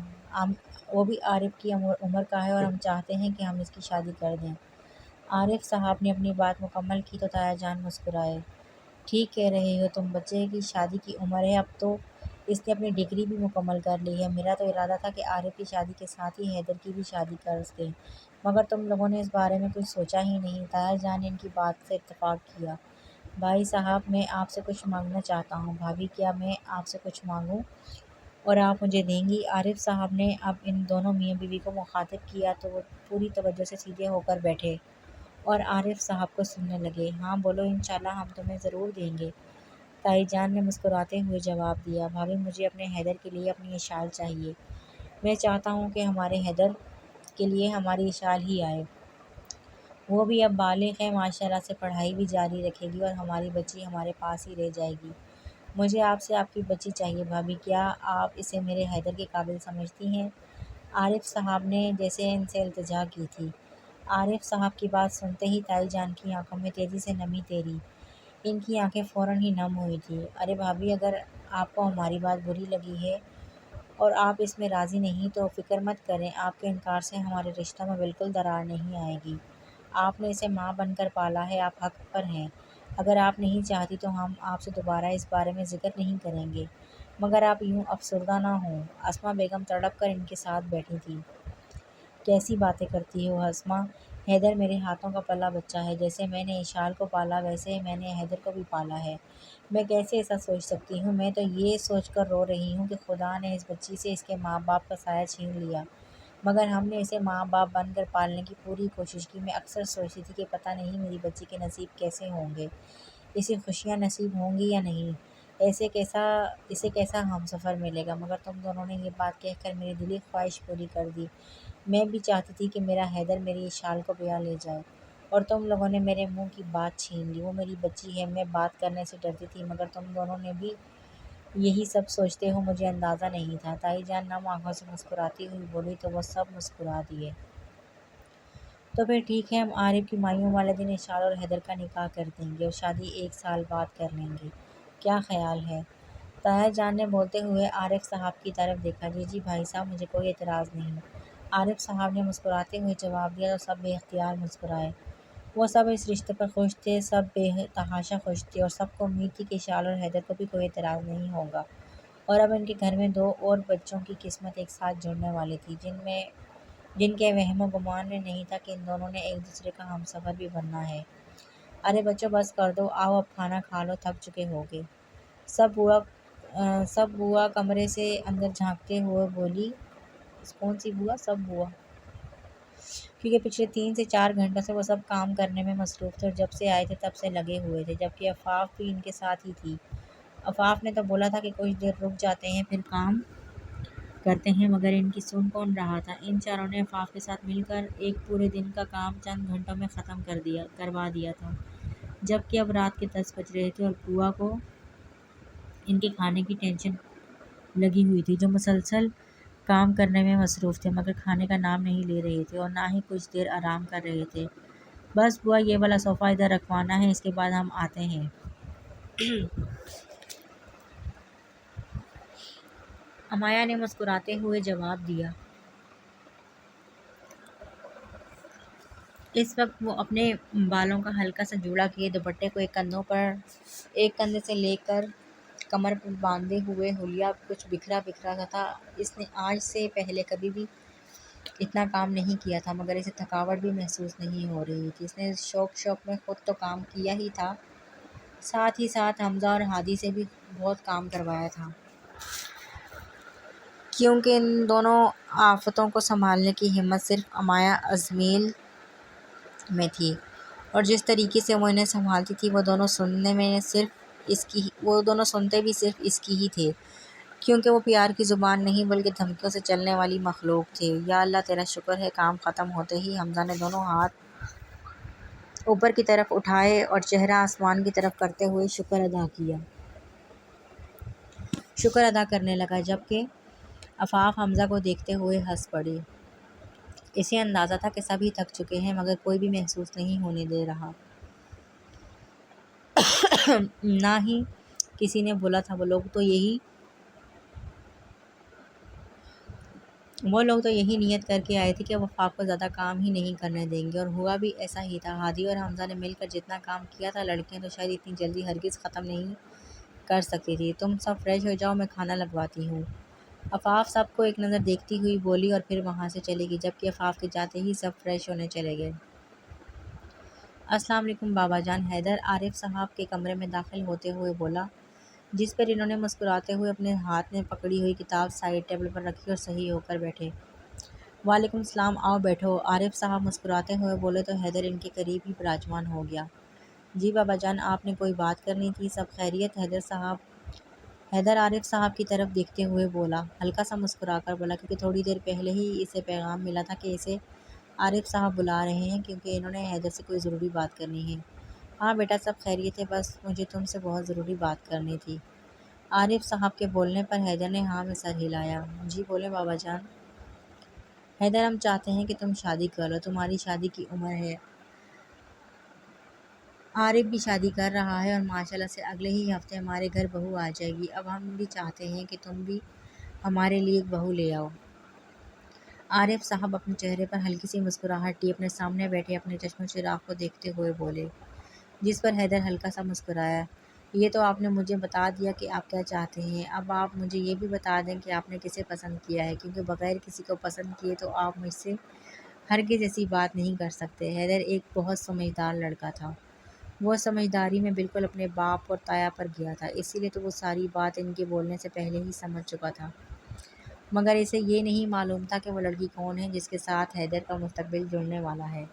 S1: وہ بھی عارف کی عمر کا ہے اور ہم چاہتے ہیں کہ ہم اس کی شادی کر دیں۔ عارف صاحب نے اپنی بات مکمل کی تو تایا جان مسکرائے۔ ٹھیک کہہ رہے ہو تم، بچے کی شادی کی عمر ہے، اب تو اس نے اپنی ڈگری بھی مکمل کر لی ہے۔ میرا تو ارادہ تھا کہ عارف کی شادی کے ساتھ ہی حیدر کی بھی شادی کر دیں، مگر تم لوگوں نے اس بارے میں کچھ سوچا ہی نہیں۔ تایا جان نے ان کی بات سے اتفاق کیا۔ بھائی صاحب، میں آپ سے کچھ مانگنا چاہتا ہوں۔ بھابھی، کیا میں آپ سے کچھ مانگوں اور آپ مجھے دیں گی؟ عارف صاحب نے اب ان دونوں میاں بیوی کو مخاطب کیا تو وہ پوری توجہ سے سیدھے ہو کر بیٹھے اور عارف صاحب کو سننے لگے۔ ہاں بولو، انشاءاللہ ہم تمہیں ضرور دیں گے، تائی جان نے مسکراتے ہوئے جواب دیا۔ بھابھی، مجھے اپنے حیدر کے لیے اپنی اشال چاہیے، میں چاہتا ہوں کہ ہمارے حیدر کے لیے ہماری اشال ہی آئے، وہ بھی اب بالغ ہے، ماشاءاللہ سے پڑھائی بھی جاری رکھے گی اور ہماری بچی ہمارے پاس ہی رہ جائے گی۔ مجھے آپ سے آپ کی بچی چاہیے بھابھی، کیا آپ اسے میرے حیدر کے قابل سمجھتی ہیں؟ عارف صاحب نے جیسے ان سے التجا کی تھی۔ عارف صاحب کی بات سنتے ہی تائی جان کی آنکھوں میں تیزی سے نمی تیری، ان کی آنکھیں فوراً ہی نم ہوئی تھیں۔ ارے بھابھی، اگر آپ کو ہماری بات بری لگی ہے اور آپ اس میں راضی نہیں تو فکر مت کریں، آپ کے انکار سے ہمارے رشتوں میں بالکل درار نہیں آئے گی۔ آپ نے اسے ماں بن کر پالا ہے، آپ حق پر ہیں۔ اگر آپ نہیں چاہتی تو ہم آپ سے دوبارہ اس بارے میں ذکر نہیں کریں گے، مگر آپ یوں افسردہ نہ ہوں۔ اسماء بیگم تڑپ کر ان کے ساتھ بیٹھی تھی۔ کیسی باتیں کرتی ہو اسماء؟ حیدر میرے ہاتھوں کا پلا بچہ ہے، جیسے میں نے اشال کو پالا ویسے میں نے حیدر کو بھی پالا ہے۔ میں کیسے ایسا سوچ سکتی ہوں؟ میں تو یہ سوچ کر رو رہی ہوں کہ خدا نے اس بچی سے اس کے ماں باپ کا سایہ چھین لیا، مگر ہم نے اسے ماں باپ بن کر پالنے کی پوری کوشش کی۔ میں اکثر سوچتی تھی کہ پتہ نہیں میری بچی کے نصیب کیسے ہوں گے، اسے خوشیاں نصیب ہوں گی یا نہیں، اسے کیسا ہمسفر ملے گا، مگر تم دونوں نے یہ بات کہہ کر میری دلی خواہش پوری کر دی۔ میں بھی چاہتی تھی کہ میرا حیدر میری اشال کو بیاہ لے جائے اور تم لوگوں نے میرے منہ کی بات چھین لی۔ وہ میری بچی ہے، میں بات کرنے سے ڈرتی تھی، مگر تم دونوں نے بھی یہی سب سوچتے ہو، مجھے اندازہ نہیں تھا۔ تائی جان نم آنکھوں سے مسکراتی ہوئی بولی تو وہ سب مسکرا دیے۔ تو پھر ٹھیک ہے، ہم عارف کی مائیوں والے دن اشال اور حیدر کا نکاح کر دیں گے اور شادی 1 سال بعد کر لیں گے، کیا خیال ہے؟ تایا جان نے بولتے ہوئے عارف صاحب کی طرف دیکھا۔ جی جی بھائی صاحب، مجھے کوئی اعتراض نہیں، عارف صاحب نے مسکراتے ہوئے جواب دیا تو سب بے اختیار مسکرائے۔ وہ سب اس رشتے پر خوش تھے، سب بے تحاشا خوش تھے اور سب کو امید تھی کہ اشال اور حیدر کو بھی کوئی اعتراض نہیں ہوگا اور اب ان کے گھر میں 2 اور بچوں کی قسمت ایک ساتھ جڑنے والی تھی، جن کے وہم و گمان میں نہیں تھا کہ ان دونوں نے ایک دوسرے کا ہمسفر بھی بننا ہے۔ ارے بچوں، بس کر دو، آؤ اب کھانا کھا لو، تھک چکے ہوگے۔ سب بوا کمرے سے اندر جھانکتے ہوئے بولی۔ کون سی بوا؟ سب بوا کیونکہ پچھلے 3 سے 4 گھنٹوں سے وہ سب کام کرنے میں مصروف تھے اور جب سے آئے تھے تب سے لگے ہوئے تھے، جبکہ آفاق بھی ان کے ساتھ ہی تھی۔ آفاق نے تو بولا تھا کہ کچھ دیر رک جاتے ہیں پھر کام کرتے ہیں، مگر ان کی سن کون رہا تھا۔ ان چاروں نے آفاق کے ساتھ مل کر ایک پورے دن کا کام چند گھنٹوں میں ختم کروا دیا تھا، جبکہ اب رات کے 10 بج رہے تھے اور بوا کو ان کے کھانے کی ٹینشن لگی ہوئی تھی، جو مسلسل کام کرنے میں مصروف تھے مگر کھانے کا نام نہیں لے رہے تھے اور نہ ہی کچھ دیر آرام کر رہے تھے۔ بس بوا، یہ والا صوفہ ادھر رکھوانا ہے، اس کے بعد ہم آتے ہیں۔ امایا نے مسکراتے ہوئے جواب دیا۔ اس وقت وہ اپنے بالوں کا ہلکا سا جوڑا کیے دوپٹے کو ایک کندھے سے لے کر کمر پر باندھے ہوئے حلیہ کچھ بکھرا بکھرا سا تھا۔ اس نے آج سے پہلے کبھی بھی اتنا کام نہیں کیا تھا مگر اسے تھکاوٹ بھی محسوس نہیں ہو رہی تھی۔ اس نے شوق میں خود تو کام کیا ہی تھا، ساتھ ہی ساتھ حمزہ اور ہادی سے بھی بہت کام کروایا تھا، کیونکہ ان دونوں آفتوں کو سنبھالنے کی ہمت صرف امایا ازمیل میں تھی، اور جس طریقے سے وہ انہیں سنبھالتی تھی وہ دونوں سنتے بھی صرف اس کی ہی تھے، کیونکہ وہ پیار کی زبان نہیں بلکہ دھمکیوں سے چلنے والی مخلوق تھے۔ یا اللہ تیرا شکر ہے، کام ختم ہوتے ہی حمزہ نے دونوں ہاتھ اوپر کی طرف اٹھائے اور چہرہ آسمان کی طرف کرتے ہوئے شکر ادا کرنے لگا، جبکہ آفاق حمزہ کو دیکھتے ہوئے ہنس پڑی۔ اسے اندازہ تھا کہ سبھی تھک چکے ہیں مگر کوئی بھی محسوس نہیں ہونے دے رہا، نہ ہی کسی نے بولا تھا۔ وہ لوگ تو یہی نیت کر کے آئے تھے کہ وہ آفاق کو زیادہ کام ہی نہیں کرنے دیں گے، اور ہوا بھی ایسا ہی تھا۔ ہادی اور حمزہ نے مل کر جتنا کام کیا تھا، لڑکیاں تو شاید اتنی جلدی ہرگز ختم نہیں کر سکتی تھی۔ تم سب فریش ہو جاؤ، میں کھانا لگواتی ہوں، آفاق سب کو ایک نظر دیکھتی ہوئی بولی اور پھر وہاں سے چلی گئی، جبکہ آفاق کے جاتے ہی سب فریش ہونے چلے گئے۔ السلام علیکم بابا جان، حیدر عارف صاحب کے کمرے میں داخل ہوتے ہوئے بولا، جس پر انہوں نے مسکراتے ہوئے اپنے ہاتھ میں پکڑی ہوئی کتاب سائیڈ ٹیبل پر رکھی اور صحیح ہو کر بیٹھے۔ وعلیکم السلام، آؤ بیٹھو، عارف صاحب مسکراتے ہوئے بولے تو حیدر ان کے قریب ہی براجمان ہو گیا۔ جی بابا جان، آپ نے کوئی بات کرنی تھی؟ سب خیریت؟ حیدر عارف صاحب کی طرف دیکھتے ہوئے بولا، ہلکا سا مسکرا کر بولا، کیونکہ تھوڑی دیر پہلے ہی اسے پیغام ملا تھا کہ اسے عارف صاحب بلا رہے ہیں، کیونکہ انہوں نے حیدر سے کوئی ضروری بات کرنی ہے۔ ہاں بیٹا، سب خیریت ہے، بس مجھے تم سے بہت ضروری بات کرنی تھی۔ عارف صاحب کے بولنے پر حیدر نے ہاں میں سر ہلایا۔ جی بولیں بابا جان۔ حیدر، ہم چاہتے ہیں کہ تم شادی کر لو، تمہاری شادی کی عمر ہے، عارف بھی شادی کر رہا ہے اور ماشاءاللہ سے اگلے ہی ہفتے ہمارے گھر بہو آ جائے گی۔ اب ہم بھی چاہتے ہیں کہ تم بھی ہمارے لیے ایک بہو لے آؤ۔ عارف صاحب اپنے چہرے پر ہلکی سی مسکراہٹ لیے اپنے سامنے بیٹھے اپنے چشم و چراغ کو دیکھتے ہوئے بولے، جس پر حیدر ہلکا سا مسکرایا۔ یہ تو آپ نے مجھے بتا دیا کہ آپ کیا چاہتے ہیں، اب آپ مجھے یہ بھی بتا دیں کہ آپ نے کسے پسند کیا ہے، کیونکہ بغیر کسی کو پسند کیے تو آپ مجھ سے ہرگز ایسی بات نہیں کر سکتے۔ حیدر ایک بہت سمجھدار لڑکا تھا، وہ سمجھداری میں بالکل اپنے باپ اور تایا پر گیا تھا، اسی لیے تو وہ ساری بات ان کے بولنے سے پہلے ہی سمجھ چکا تھا، مگر اسے یہ نہیں معلوم تھا کہ وہ لڑکی کون ہے جس کے ساتھ حیدر کا مستقبل جڑنے والا ہے۔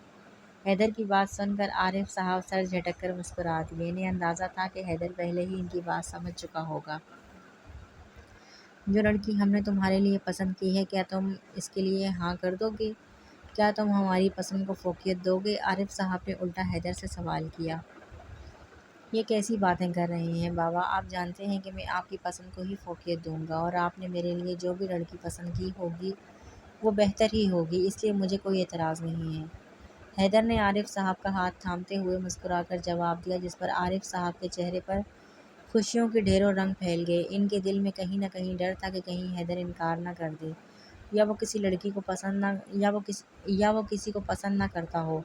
S1: حیدر کی بات سن کر عارف صاحب سر جھٹک کر مسکرا دیے۔ انہیں اندازہ تھا کہ حیدر پہلے ہی ان کی بات سمجھ چکا ہوگا۔ جو لڑکی ہم نے تمہارے لیے پسند کی ہے، کیا تم اس کے لیے ہاں کر دو گے؟ کیا تم ہماری پسند کو فوقیت دو گے؟ عارف صاحب نے الٹا حیدر سے سوال کیا۔ یہ کیسی باتیں کر رہے ہیں بابا، آپ جانتے ہیں کہ میں آپ کی پسند کو ہی فوقیت دوں گا، اور آپ نے میرے لیے جو بھی لڑکی پسند کی ہوگی وہ بہتر ہی ہوگی، اس لیے مجھے کوئی اعتراض نہیں ہے۔ حیدر نے عارف صاحب کا ہاتھ تھامتے ہوئے مسکرا کر جواب دیا، جس پر عارف صاحب کے چہرے پر خوشیوں کے ڈھیروں رنگ پھیل گئے۔ ان کے دل میں کہیں نہ کہیں ڈر تھا کہ کہیں حیدر انکار نہ کر دے، یا وہ کسی کو پسند نہ کرتا ہو،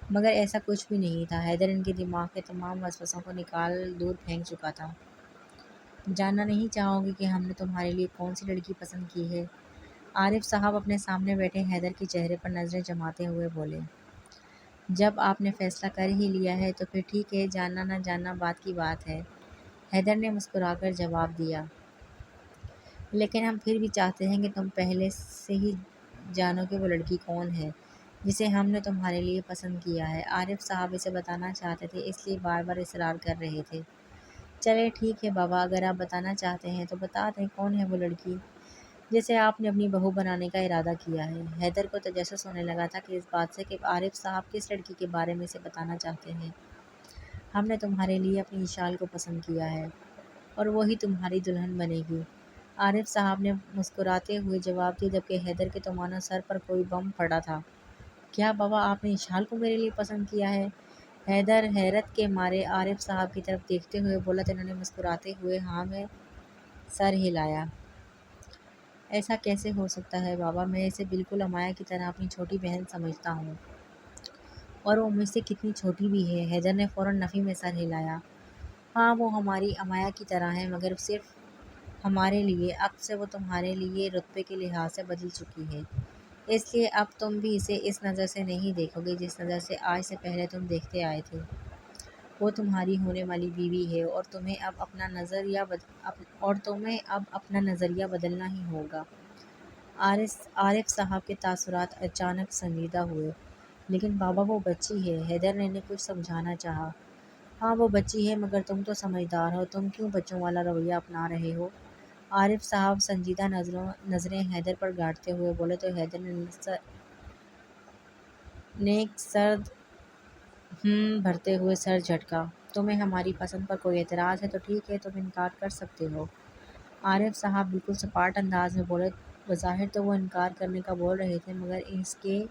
S1: مگر ایسا کچھ بھی نہیں تھا۔ حیدر ان کے دماغ کے تمام وسوسوں کو نکال دور پھینک چکا تھا۔ جاننا نہیں چاہو گے کہ ہم نے تمہارے لیے کون سی لڑکی پسند کی ہے؟ عارف صاحب اپنے سامنے بیٹھے حیدر کے چہرے پر نظریں جماتے ہوئے بولے، جب آپ نے فیصلہ کر ہی لیا ہے تو پھر ٹھیک ہے، جاننا نہ جاننا بات کی بات ہے، حیدر نے مسکرا کر جواب دیا، لیکن ہم پھر بھی چاہتے ہیں کہ تم پہلے سے ہی جانو کہ وہ لڑکی کون ہے۔ جسے ہم نے تمہارے لیے پسند کیا ہے۔ عارف صاحب اسے بتانا چاہتے تھے، اس لیے بار بار اصرار کر رہے تھے۔ چلے ٹھیک ہے بابا، اگر آپ بتانا چاہتے ہیں تو بتا دیں کون ہے وہ لڑکی جسے آپ نے اپنی بہو بنانے کا ارادہ کیا ہے۔ حیدر کو تجسس ہونے لگا تھا کہ اس بات سے کہ عارف صاحب کس لڑکی کے بارے میں اسے بتانا چاہتے ہیں۔ ہم نے تمہارے لیے اپنی اشال کو پسند کیا ہے اور وہی تمہاری دلہن بنے گی، عارف صاحب نے مسکراتے ہوئے جواب دیا، جبکہ حیدر کے تو مانو سر پر کوئی بم پڑا تھا۔ کیا بابا، آپ نے اشال کو میرے لیے پسند کیا ہے؟ حیدر حیرت کے مارے عارف صاحب کی طرف دیکھتے ہوئے بولا تو انہوں نے مسکراتے ہوئے ہاں میں سر ہلایا۔ ایسا کیسے ہو سکتا ہے بابا، میں اسے بالکل امایا کی طرح اپنی چھوٹی بہن سمجھتا ہوں، اور وہ مجھ سے کتنی چھوٹی بھی ہے۔ حیدر نے فوراً نفی میں سر ہلایا۔ ہاں وہ ہماری امایا کی طرح ہے، مگر صرف ہمارے لیے، اب سے وہ تمہارے لیے رتبے کے لحاظ سے بدل چکی ہے، اس لیے اب تم بھی اسے اس نظر سے نہیں دیکھو گے جس نظر سے آج سے پہلے تم دیکھتے آئے تھے۔ وہ تمہاری ہونے والی بیوی ہے اور تمہیں اب اپنا نظریہ بدلنا ہی ہوگا۔ عارف صاحب کے تاثرات اچانک سنجیدہ ہوئے۔ لیکن بابا وہ بچی ہے، حیدر نے انہیں کچھ سمجھانا چاہا۔ ہاں وہ بچی ہے، مگر تم تو سمجھدار ہو، تم کیوں بچوں والا رویہ اپنا رہے ہو؟ عارف صاحب سنجیدہ نظریں حیدر پر گاڑتے ہوئے بولے تو حیدر نے ایک سرد بھرتے ہوئے سر جھٹکا۔ تمہیں ہماری پسند پر کوئی اعتراض ہے تو ٹھیک ہے، تم انکار کر سکتے ہو۔ عارف صاحب بالکل سپاٹ انداز میں بولے۔ بظاہر تو وہ انکار کرنے کا بول رہے تھے، مگر اس کے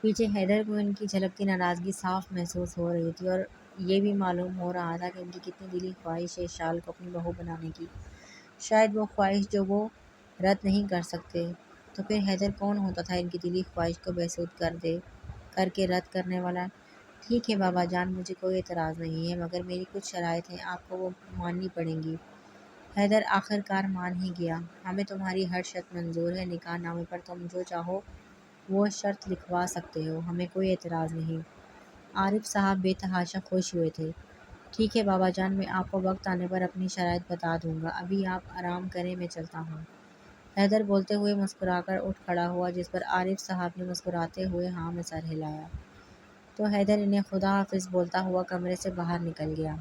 S1: پیچھے حیدر کو ان کی جھلکتی ناراضگی صاف محسوس ہو رہی تھی، اور یہ بھی معلوم ہو رہا تھا کہ ان کی کتنی دلی خواہش ہے اشال کو اپنی بہو بنانے کی، شاید وہ خواہش جو وہ رد نہیں کر سکتے۔ تو پھر حیدر کون ہوتا تھا ان کی دلی خواہش کو بحسود کر کے رد کرنے والا؟ ٹھیک ہے بابا جان، مجھے کوئی اعتراض نہیں ہے، مگر میری کچھ شرائط ہیں، آپ کو وہ ماننی پڑیں گی۔ حیدر آخرکار مان ہی گیا۔ ہمیں تمہاری ہر شرط منظور ہے، نکاح نامے پر تم جو چاہو وہ شرط لکھوا سکتے ہو، ہمیں کوئی اعتراض نہیں۔ عارف صاحب بے تحاشا خوش ہوئے تھے۔ ٹھیک ہے بابا جان، میں آپ کو وقت آنے پر اپنی شرائط بتا دوں گا، ابھی آپ آرام کریں، میں چلتا ہوں۔ حیدر بولتے ہوئے مسکرا کر اٹھ کھڑا ہوا، جس پر عارف صاحب نے مسکراتے ہوئے ہاں میں سر ہلایا۔ تو حیدر انہیں خدا حافظ بولتا ہوا کمرے سے باہر نکل گیا۔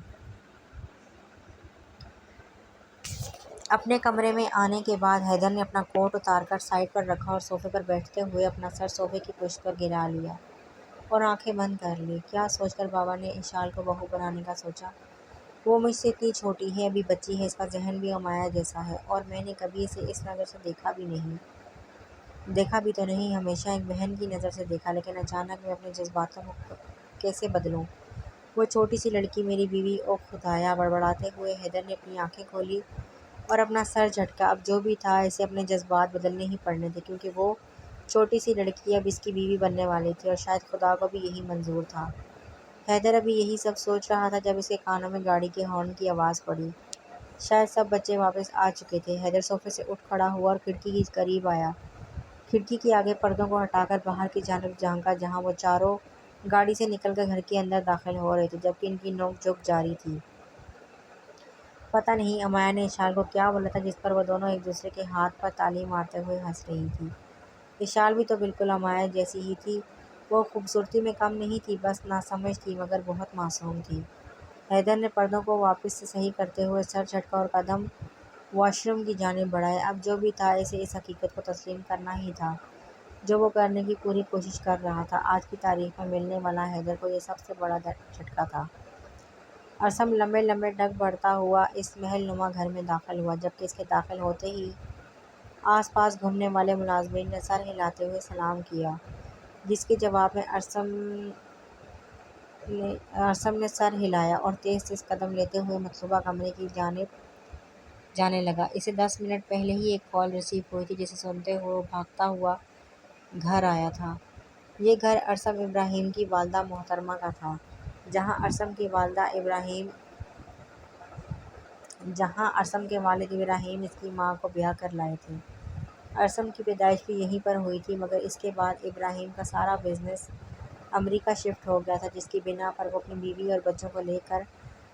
S1: اپنے کمرے میں آنے کے بعد حیدر نے اپنا کوٹ اتار کر سائڈ پر رکھا اور صوفے پر بیٹھتے ہوئے اپنا سر صوفے کی پشت پر گرا لیا اور آنکھیں بند کر لیں۔ کیا سوچ کر بابا نے اشال کو بہو بنانے کا سوچا؟ وہ مجھ سے اتنی چھوٹی ہے، ابھی بچی ہے، اس کا ذہن بھی امایا جیسا ہے، اور میں نے کبھی اسے اس نظر سے دیکھا بھی تو نہیں، ہمیشہ ایک بہن کی نظر سے دیکھا، لیکن اچانک میں اپنے جذباتوں کو کیسے بدلوں؟ وہ چھوٹی سی لڑکی میری بیوی، او خدایا! بڑبڑاتے ہوئے حیدر نے اپنی آنکھیں کھولی اور اپنا سر جھٹکا۔ اب جو بھی تھا، اسے اپنے جذبات بدلنے ہی پڑنے تھے، کیونکہ وہ چھوٹی سی لڑکی اب اس کی بیوی بننے والی تھی، اور شاید خدا کو بھی یہی منظور تھا۔ حیدر ابھی یہی سب سوچ رہا تھا جب اس کے کانوں میں گاڑی کے ہارن کی آواز پڑی۔ شاید سب بچے واپس آ چکے تھے۔ حیدر صوفے سے اٹھ کھڑا ہوا اور کھڑکی کے قریب آیا۔ کھڑکی کے آگے پردوں کو ہٹا کر باہر کی جانب جھانکا، جہاں وہ چاروں گاڑی سے نکل کر گھر کے اندر داخل ہو رہے تھے، جبکہ ان کی نوک جھوک جاری تھی۔ پتہ نہیں امایا نے اشال کو کیا بولا تھا، جس پر وہ دونوں ایک دوسرے کے ہاتھ پر تالی مارتے ہوئے ہنس رہی تھی۔ اشال بھی تو بالکل امایا جیسی ہی تھی، وہ خوبصورتی میں کم نہیں تھی، بس ناسمجھ تھی، مگر بہت معصوم تھی۔ حیدر نے پردوں کو واپس سے صحیح کرتے ہوئے سر جھٹکا اور قدم واش روم کی جانب بڑھائے۔ اب جو بھی تھا، اسے اس حقیقت کو تسلیم کرنا ہی تھا جو وہ کرنے کی پوری کوشش کر رہا تھا۔ آج کی تاریخ میں ملنے والا حیدر کو یہ سب سے بڑا جھٹکا تھا۔ ارسم لمبے لمبے ڈگ بڑھتا ہوا اس محل نما گھر میں داخل ہوا، جبکہ اس کے داخل ہوتے ہی آس پاس گھومنے والے ملازمین نے سر ہلاتے ہوئے سلام کیا، جس کے جواب میں ارسم نے سر ہلایا اور تیز تیز قدم لیتے ہوئے مطلوبہ کمرے کی جانب جانے لگا۔ اسے 10 منٹ پہلے ہی ایک کال ریسیو ہوئی تھی، جسے سنتے ہوئے وہ بھاگتا ہوا گھر آیا تھا۔ یہ گھر ارسم ابراہیم کی والدہ محترمہ کا تھا، جہاں ارسم کے والد ابراہیم اس کی ماں کو بیاہ کر لائے تھے۔ ارسم کی پیدائش بھی یہیں پر ہوئی تھی، مگر اس کے بعد ابراہیم کا سارا بزنس امریکہ شفٹ ہو گیا تھا، جس کی بنا پر وہ اپنی بیوی اور بچوں کو لے کر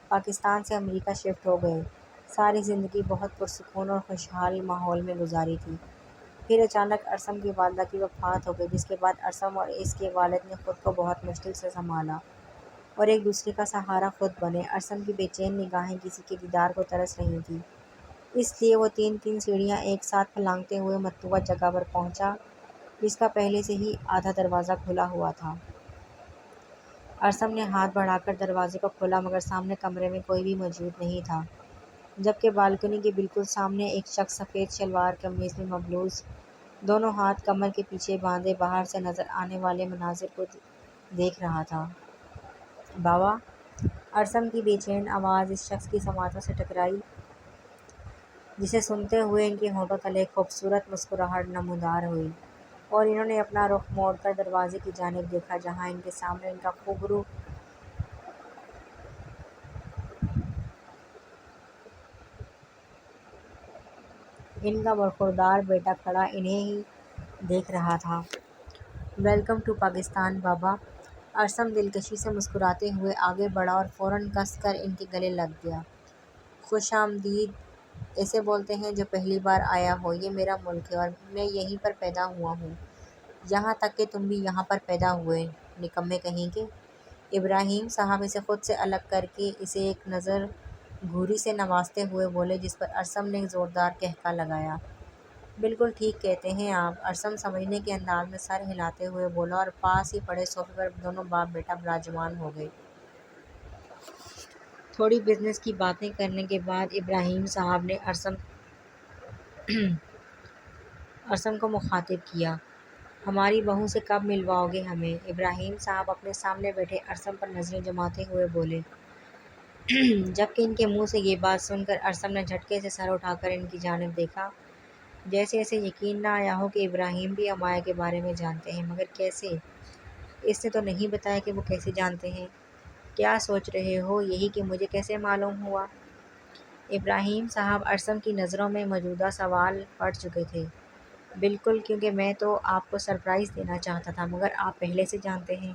S1: پاکستان سے امریکہ شفٹ ہو گئے۔ ساری زندگی بہت پرسکون اور خوشحال ماحول میں گزاری تھی۔ پھر اچانک ارسم کی والدہ کی وفات ہو گئی، جس کے بعد ارسم اور اس کے والد نے خود کو بہت مشکل سے سنبھالا اور ایک دوسرے کا سہارا خود بنے۔ ارسم کی بے چین نگاہیں کسی کے دیدار کو ترس رہی تھیں، اس لیے وہ تین تین سیڑھیاں ایک ساتھ پھلانگتے ہوئے مطلوبہ جگہ پر پہنچا، جس کا پہلے سے ہی آدھا دروازہ کھلا ہوا تھا۔ ارسم نے ہاتھ بڑھا کر دروازے کو کھولا، مگر سامنے کمرے میں کوئی بھی موجود نہیں تھا، جبکہ بالکنی کے بالکل سامنے ایک شخص سفید شلوار قمیض میں ملبوس، دونوں ہاتھ کمر کے پیچھے باندھے باہر سے نظر آنے والے مناظر کو دیکھ رہا تھا۔ بابا! ارسم کی بے چین آواز اس شخص کی سماعتوں سے ٹکرائی، جسے سنتے ہوئے ان کے ہونٹوں تلے ایک خوبصورت مسکراہٹ نمودار ہوئی، اور انہوں نے اپنا رخ موڑ کر دروازے کی جانب دیکھا، جہاں ان کے سامنے ان کا برخوردار بیٹا کھڑا انہیں ہی دیکھ رہا تھا۔ ویلکم ٹو پاکستان بابا! ارسم دلکشی سے مسکراتے ہوئے آگے بڑھا اور فوراً کس کر ان کے گلے لگ گیا۔ خوش آمدید اسے بولتے ہیں جو پہلی بار آیا ہو۔ یہ میرا ملک ہے اور میں یہیں پر پیدا ہوا ہوں، یہاں تک کہ تم بھی یہاں پر پیدا ہوئے، نکمے کہیں کے۔ ابراہیم صاحب اسے خود سے الگ کر کے اسے ایک نظر گھوری سے نوازتے ہوئے بولے، جس پر ارسم نے ایک زوردار قہقہ لگایا۔ بالکل ٹھیک کہتے ہیں آپ، ارسم سمجھنے کے انداز میں سر ہلاتے ہوئے بولا، اور پاس ہی پڑے صوفے پر دونوں باپ بیٹا براجمان ہو گئے۔ تھوڑی بزنس کی باتیں کرنے کے بعد ابراہیم صاحب نے ارسم کو مخاطب کیا، ہماری بہو سے کب ملواؤ گے ہمیں؟ ابراہیم صاحب اپنے سامنے بیٹھے ارسم پر نظریں جماتے ہوئے بولے، جبکہ ان کے منہ سے یہ بات سن کر ارسم نے جھٹکے سے سر اٹھا کر ان کی جانب دیکھا، جیسے اسے یقین نہ آیا ہو کہ ابراہیم بھی امایہ کے بارے میں جانتے ہیں۔ مگر کیسے؟ اس نے تو نہیں بتایا کہ وہ کیسے جانتے ہیں۔ کیا سوچ رہے ہو؟ یہی کہ مجھے کیسے معلوم ہوا؟ ابراہیم صاحب ارسم کی نظروں میں موجودہ سوال پڑھ چکے تھے۔ بالکل، کیونکہ میں تو آپ کو سرپرائز دینا چاہتا تھا، مگر آپ پہلے سے جانتے ہیں۔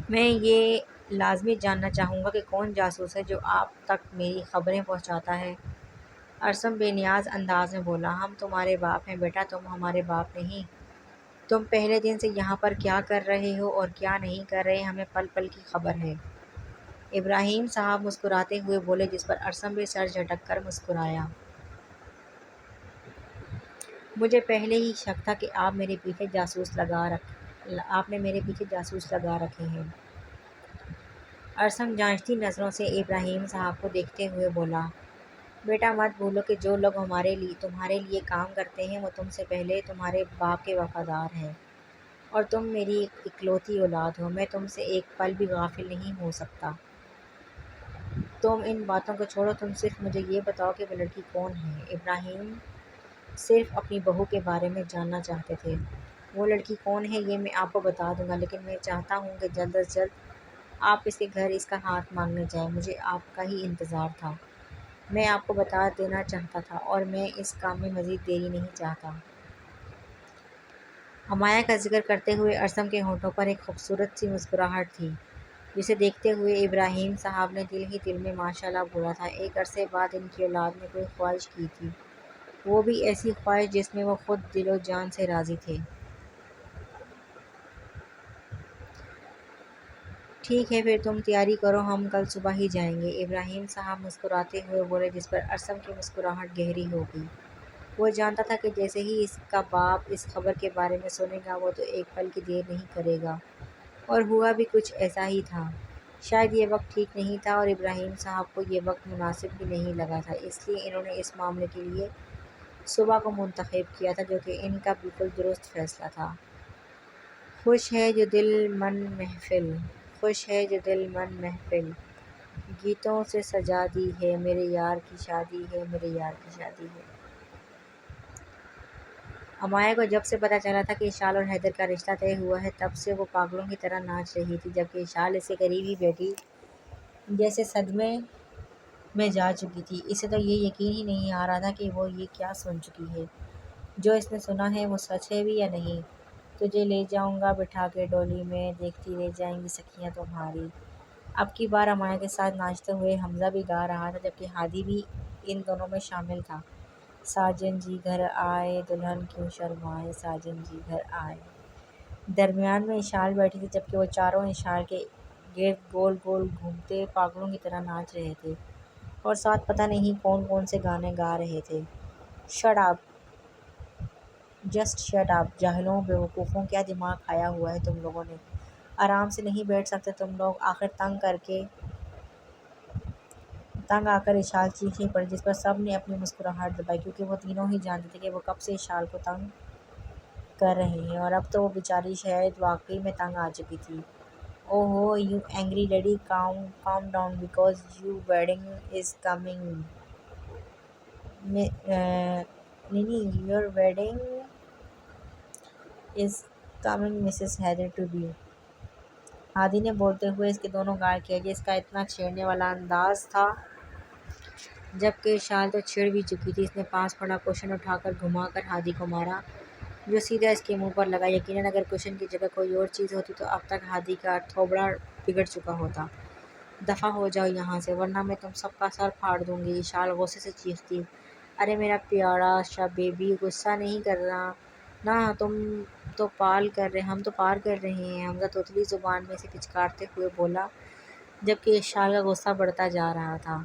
S1: میں یہ لازمی جاننا چاہوں گا کہ کون جاسوس ہے جو آپ تک میری خبریں پہنچاتا ہے؟ ارسم بے نیاز انداز میں بولا، ہم تمہارے باپ ہیں بیٹا، تم ہمارے باپ نہیں۔ تم پہلے دن سے یہاں پر کیا کر رہے ہو اور کیا نہیں کر رہے، ہمیں پل پل کی خبر ہے۔ ابراہیم صاحب مسکراتے ہوئے بولے، جس پر ارسم بھی سر جھٹک کر مسکرایا۔ مجھے پہلے ہی شک تھا کہ آپ نے میرے پیچھے جاسوس لگا رکھے ہیں۔ ارسم جانچتی نظروں سے ابراہیم صاحب کو دیکھتے ہوئے بولا، بیٹا مت بھولو کہ جو لوگ تمہارے لیے کام کرتے ہیں وہ تم سے پہلے تمہارے باپ کے وفادار ہیں، اور تم میری اکلوتی اولاد ہو، میں تم سے ایک پل بھی غافل نہیں ہو سکتا۔ تم ان باتوں کو چھوڑو، تم صرف مجھے یہ بتاؤ کہ وہ لڑکی کون ہے۔ ابراہیم صرف اپنی بہو کے بارے میں جاننا چاہتے تھے۔ وہ لڑکی کون ہے یہ میں آپ کو بتا دوں گا، لیکن میں چاہتا ہوں کہ جلد از جلد آپ اس کے گھر اس کا ہاتھ مانگنے جائیں۔ مجھے آپ کا ہی انتظار تھا، میں آپ کو بتا دینا چاہتا تھا، اور میں اس کام میں مزید دیری نہیں چاہتا۔ امایہ کا ذکر کرتے ہوئے ارسم کے ہونٹوں پر ایک خوبصورت سی مسکراہٹ تھی، جسے دیکھتے ہوئے ابراہیم صاحب نے دل ہی دل میں ماشاءاللہ بولا تھا۔ ایک عرصے بعد ان کی اولاد نے کوئی خواہش کی تھی، وہ بھی ایسی خواہش جس میں وہ خود دل و جان سے راضی تھے۔ ٹھیک ہے، پھر تم تیاری کرو، ہم کل صبح ہی جائیں گے، ابراہیم صاحب مسکراتے ہوئے بولے، جس پر ارسم کی مسکراہٹ گہری ہو گئی۔ وہ جانتا تھا کہ جیسے ہی اس کا باپ اس خبر کے بارے میں سنے گا، وہ تو ایک پل کی دیر نہیں کرے گا، اور ہوا بھی کچھ ایسا ہی تھا۔ شاید یہ وقت ٹھیک نہیں تھا اور ابراہیم صاحب کو یہ وقت مناسب بھی نہیں لگا تھا، اس لیے انہوں نے اس معاملے کے لیے صبح کو منتخب کیا تھا، جو کہ ان کا بالکل درست فیصلہ تھا۔ خوش ہے جو دل من محفل، خوش ہے جو دل من محفل، گیتوں سے سجا دی ہے، میرے یار کی شادی ہے، میرے یار کی شادی ہے۔ امایہ کو جب سے پتہ چلا تھا کہ اشال اور حیدر کا رشتہ طے ہوا ہے، تب سے وہ پاگلوں کی طرح ناچ رہی تھی، جبکہ اشال اس کے قریب ہی بیٹھی جیسے صدمے میں جا چکی تھی۔ اسے تو یہ یقین ہی نہیں آ رہا تھا کہ وہ یہ کیا سن چکی ہے۔ جو اس نے سنا ہے وہ سچ ہے بھی یا نہیں؟ تجھے لے جاؤں گا بٹھا کے ڈولی میں، دیکھتی رہ جائیں گی سکھیاں تمہاری۔ اب کی بار امایہ کے ساتھ ناچتے ہوئے حمزہ بھی گا رہا تھا، جبکہ ہادی بھی ان دونوں میں شامل تھا۔ ساجن جی گھر آئے دلہن کیوں شرمائے، ساجن جی گھر آئے۔ درمیان میں اشال بیٹھی تھی جبکہ وہ چاروں اشال کے گرد گول گول گھومتے پاگلوں کی طرح ناچ رہے تھے اور ساتھ پتہ نہیں کون کون سے گانے گا رہے تھے۔ Shut up, just shut up, جاہلوں بیوقوفوں، کیا دماغ کھایا ہوا ہے تم لوگوں نے؟ آرام سے نہیں بیٹھ سکتے تم لوگ؟ آخر تنگ آ کر اشال چیخیں پڑی، جس پر سب نے اپنی مسکراہٹ دبائی کیونکہ وہ تینوں ہی جانتے تھے کہ وہ کب سے اشال کو تنگ کر رہے ہیں اور اب تو وہ بیچاری شاید واقعی میں تنگ آ چکی تھی۔ اوہ ہو you angry lady, calm down because you wedding is coming, Nini your wedding is coming Mrs Haider to be, Hadi نے بولتے ہوئے اس کے دونوں گال کیا۔ یہ اس کا اتنا چھیڑنے والا انداز تھا جبکہ اشال تو چھڑ بھی چکی تھی۔ اس نے پاس پڑا کوشن اٹھا کر گھما کر ہادی کو مارا جو سیدھا اس کے منہ پر لگا۔ یقیناً اگر کوشن کی جگہ کوئی اور چیز ہوتی تو اب تک ہادی کا تھوبڑا بگڑ چکا ہوتا۔ دفعہ ہو جاؤ یہاں سے ورنہ میں تم سب کا سر پھاڑ دوں گی، اشال غصے سے چیختی۔ ارے میرا پیارا سا بیبی، غصہ نہیں کرنا نا، ہم تو پار کر رہے ہیں، حمزہ توتلی زبان میں سے پچکارتے ہوئے بولا جبکہ اشال کا غصہ بڑھتا جا رہا تھا۔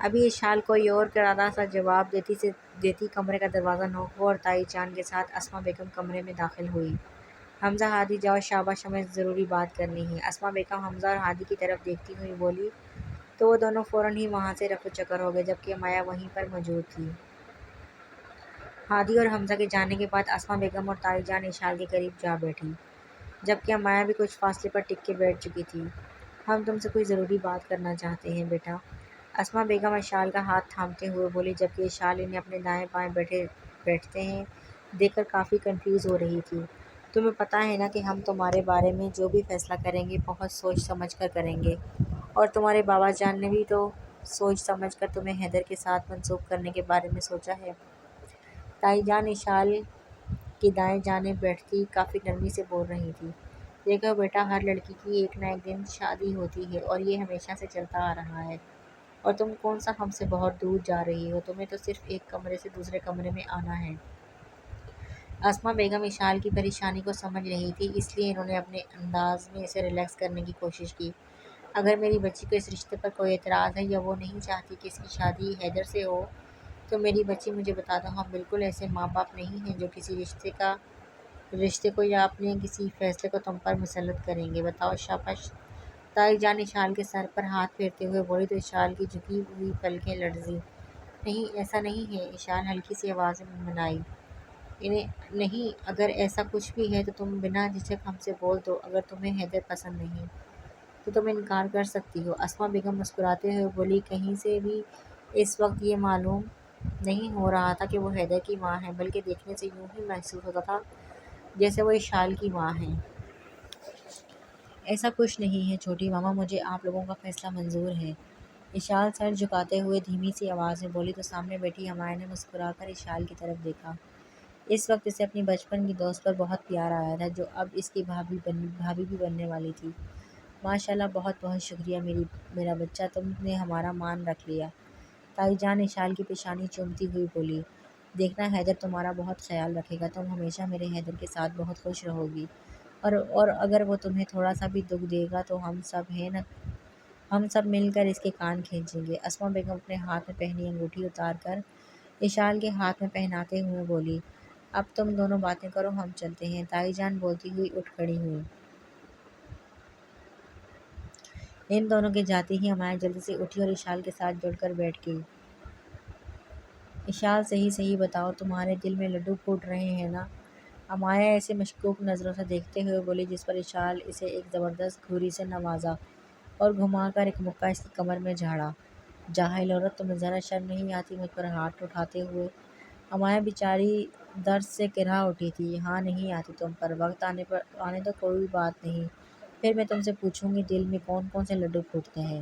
S1: ابھی اشال کوئی اور کرارا سا جواب دیتی کمرے کا دروازہ نوک ہوا اور تائی جان کے ساتھ اسماء بیگم کمرے میں داخل ہوئی۔ حمزہ ہادی جاؤ، شاباش، ہمیں ضروری بات کرنی ہے، اسماء بیگم حمزہ اور ہادی کی طرف دیکھتی ہوئی بولی تو وہ دونوں فوراً ہی وہاں سے رفو چکر ہو گئے جبکہ مایا وہیں پر موجود تھی۔ ہادی اور حمزہ کے جانے کے بعد اسماء بیگم اور تائی جان اشال کے قریب جا بیٹھی جبکہ مایا بھی کچھ فاصلے پر ٹک کے بیٹھ چکی تھی۔ ہم تم سے کوئی ضروری بات کرنا چاہتے ہیں بیٹا، اسماء بیگم اشال کا ہاتھ تھامتے ہوئے بولی جبکہ اشال انہیں اپنے دائیں بائیں بیٹھتے ہیں دیکھ کر کافی کنفیوز ہو رہی تھی۔ تمہیں پتہ ہے نا کہ ہم تمہارے بارے میں جو بھی فیصلہ کریں گے بہت سوچ سمجھ کر کریں گے اور تمہارے بابا جان نے بھی تو سوچ سمجھ کر تمہیں حیدر کے ساتھ منسوب کرنے کے بارے میں سوچا ہے۔ تائی جان اشال کی دائیں جانب بیٹھتی کافی نرمی سے بول رہی تھی۔ دیکھو بیٹا، ہر لڑکی کی ایک نہ ایک دن شادی ہوتی ہے اور یہ ہمیشہ سے چلتا آ رہا ہے، اور تم کون سا ہم سے بہت دور جا رہی ہو، تمہیں تو صرف ایک کمرے سے دوسرے کمرے میں آنا ہے۔ اسماء بیگم اشال کی پریشانی کو سمجھ رہی تھی، اس لیے انہوں نے اپنے انداز میں اسے ریلیکس کرنے کی کوشش کی۔ اگر میری بچی کو اس رشتے پر کوئی اعتراض ہے یا وہ نہیں چاہتی کہ اس کی شادی حیدر سے ہو تو میری بچی مجھے بتا دو، ہم بالکل ایسے ماں باپ نہیں ہیں جو کسی رشتے کو یا اپنے کسی فیصلے کو تم پر مسلط کریں گے، بتاؤ شاباش۔ تائی جان اشال کے سر پر ہاتھ پھیرتے ہوئے بولی تو اشال کی جھکی ہوئی پلکیں لرزیں۔ نہیں ایسا نہیں ہے، اشال ہلکی سی آواز میں منمنائی۔ نہیں، اگر ایسا کچھ بھی ہے تو تم بنا جھجک ہم سے بول دو، اگر تمہیں حیدر پسند نہیں تو تم انکار کر سکتی ہو۔ اسماء بیگم مسکراتے ہوئے بولی کہیں سے بھی اس وقت یہ معلوم نہیں ہو رہا تھا کہ وہ حیدر کی ماں ہیں، بلکہ دیکھنے سے یوں ہی محسوس ہوتا تھا جیسے وہ اشال کی ماں ہیں۔ ایسا کچھ نہیں ہے چھوٹی ماما، مجھے آپ لوگوں کا فیصلہ منظور ہے، اشال سر جھکاتے ہوئے دھیمی سی آواز میں بولی تو سامنے بیٹھی ہمایوں نے مسکرا کر اشال کی طرف دیکھا۔ اس وقت اسے اپنی بچپن کی دوست پر بہت پیار آیا تھا جو اب اس کی بھابھی بھی بننے والی تھی۔ ماشاءاللہ، بہت بہت شکریہ میرا بچہ، تم نے ہمارا مان رکھ لیا، تائی جان اشال کی پیشانی چومتی ہوئی بولی۔ دیکھنا حیدر تمہارا بہت خیال رکھے گا، تم ہمیشہ میرے حیدر کے ساتھ بہت خوش رہو گی، اور اگر وہ تمہیں تھوڑا سا بھی دکھ دے گا تو ہم سب مل کر اس کے کان کھینچیں گے۔ اسماء بیگم اپنے ہاتھ میں پہنی انگوٹھی اتار کر اشال کے ہاتھ میں پہناتے ہوئے بولی اب تم دونوں باتیں کرو، ہم چلتے ہیں۔ تائی جان بولتی ہوئی اٹھ کھڑی ہوئی۔ ان دونوں کے جاتے ہی ہمایوں جلدی سے اٹھی اور اشال کے ساتھ جڑ کر بیٹھ گئی۔ اشال صحیح بتاؤ، تمہارے دل میں لڈو پھوٹ رہے ہیں نا؟ ہمایوں ایسے مشکوک نظروں سے دیکھتے ہوئے بولی جس پر اشال اسے ایک زبردست گھوری سے نوازا اور گھما کر ایک مکہ اس کی کمر میں جھاڑا۔ جاہل عورت، تمہیں ذرا شرم نہیں آتی مجھ پر ہاتھ اٹھاتے ہوئے؟ ہمایوں بیچاری درد سے کرا اٹھی تھی۔ ہاں نہیں آتی تم پر، وقت آنے تو کوئی بات نہیں، پھر میں تم سے پوچھوں گی دل میں کون کون سے لڈو پھوٹتے ہیں۔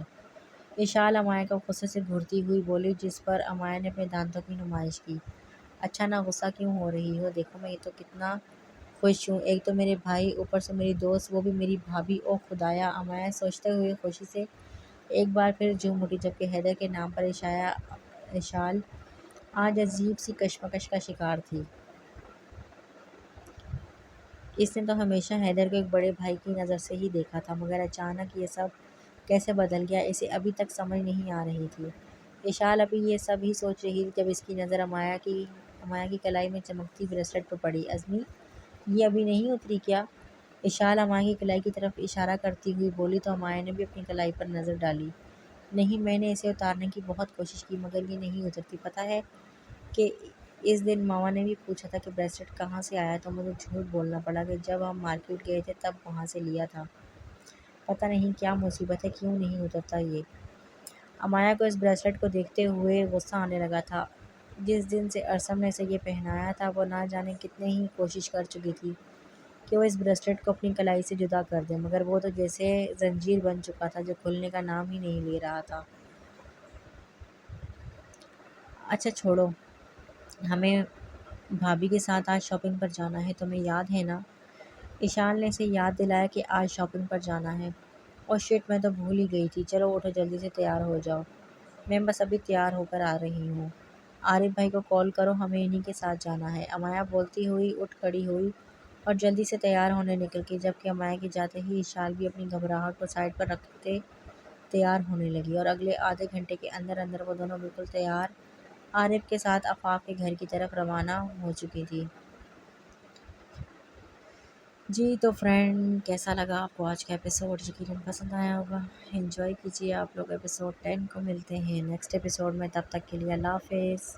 S1: اشال ہمایوں کو غصے سے گھورتی ہوئی بولی جس پر ہمایوں نے اپنے دانتوں کی نمائش کی۔ اچھا نا، غصہ کیوں ہو رہی ہو؟ دیکھو میں تو کتنا خوش ہوں، ایک تو میرے بھائی، اوپر سے میری دوست، وہ بھی میری بھابھی، اوہ خدایا! ہمایوں سوچتے ہوئے خوشی سے ایک بار پھر جھوم اٹھی جبکہ حیدر کے نام پر اشال آج عجیب سی کشمکش کا شکار تھی۔ اس نے تو ہمیشہ حیدر کو ایک بڑے بھائی کی نظر سے ہی دیکھا تھا، مگر اچانک یہ سب کیسے بدل گیا اسے ابھی تک سمجھ نہیں آ رہی تھی۔ اشال ابھی یہ سب ہی سوچ رہی تھی جب اس کی نظر امایا کی کلائی میں چمکتی بریسلٹ پر پڑی۔ ازمی، یہ ابھی نہیں اتری کیا؟ اشال امایا کی کلائی کی طرف اشارہ کرتی ہوئی بولی تو امایا نے بھی اپنی کلائی پر نظر ڈالی۔ نہیں، میں نے اسے اتارنے کی بہت کوشش کی مگر یہ نہیں اترتی۔ پتہ ہے کہ اس دن ماما نے بھی پوچھا تھا کہ بریسلٹ کہاں سے آیا تو مجھے جھوٹ بولنا پڑا کہ جب ہم مارکیٹ گئے تھے تب وہاں سے لیا تھا۔ پتہ نہیں کیا مصیبت ہے، کیوں نہیں اترتا یہ؟ امایا کو اس بریسلٹ کو دیکھتے ہوئے غصہ آنے لگا تھا۔ جس دن سے ارسم نے اسے یہ پہنایا تھا وہ نہ جانے کتنے ہی کوشش کر چکی تھی کہ وہ اس بریسلٹ کو اپنی کلائی سے جدا کر دے، مگر وہ تو جیسے زنجیر بن چکا تھا جو کھلنے کا نام ہی نہیں لے رہا تھا۔ اچھا چھوڑو، ہمیں بھابھی کے ساتھ آج شاپنگ پر جانا ہے، تمہیں یاد ہے نا؟ اشال نے اسے یاد دلایا کہ آج شاپنگ پر جانا ہے۔ اور شٹ، میں تو بھول ہی گئی تھی، چلو اٹھو جلدی سے تیار ہو جاؤ۔ میں بس ابھی تیار ہو کر آ رہی ہوں۔ عارف بھائی کو کال کرو، ہمیں انہی کے ساتھ جانا ہے۔ امایا بولتی ہوئی اٹھ کھڑی ہوئی اور جلدی سے تیار ہونے نکل گئی، جبکہ امایا کے جاتے ہی اشال بھی اپنی گھبراہٹ کو سائڈ پر رکھتے تیار ہونے لگی، اور اگلے آدھے گھنٹے کے اندر اندر وہ دونوں بالکل تیار عارف کے ساتھ آفاق کے گھر کی طرف روانہ ہو چکی تھی۔ جی تو فرینڈ، کیسا لگا آپ کو آج کا ایپیسوڈ؟ یقیناً پسند آیا ہوگا۔ انجوائے کیجیے آپ لوگ ایپیسوڈ 10 کو۔ ملتے ہیں نیکسٹ ایپیسوڈ میں، تب تک کے لیے اللہ حافظ۔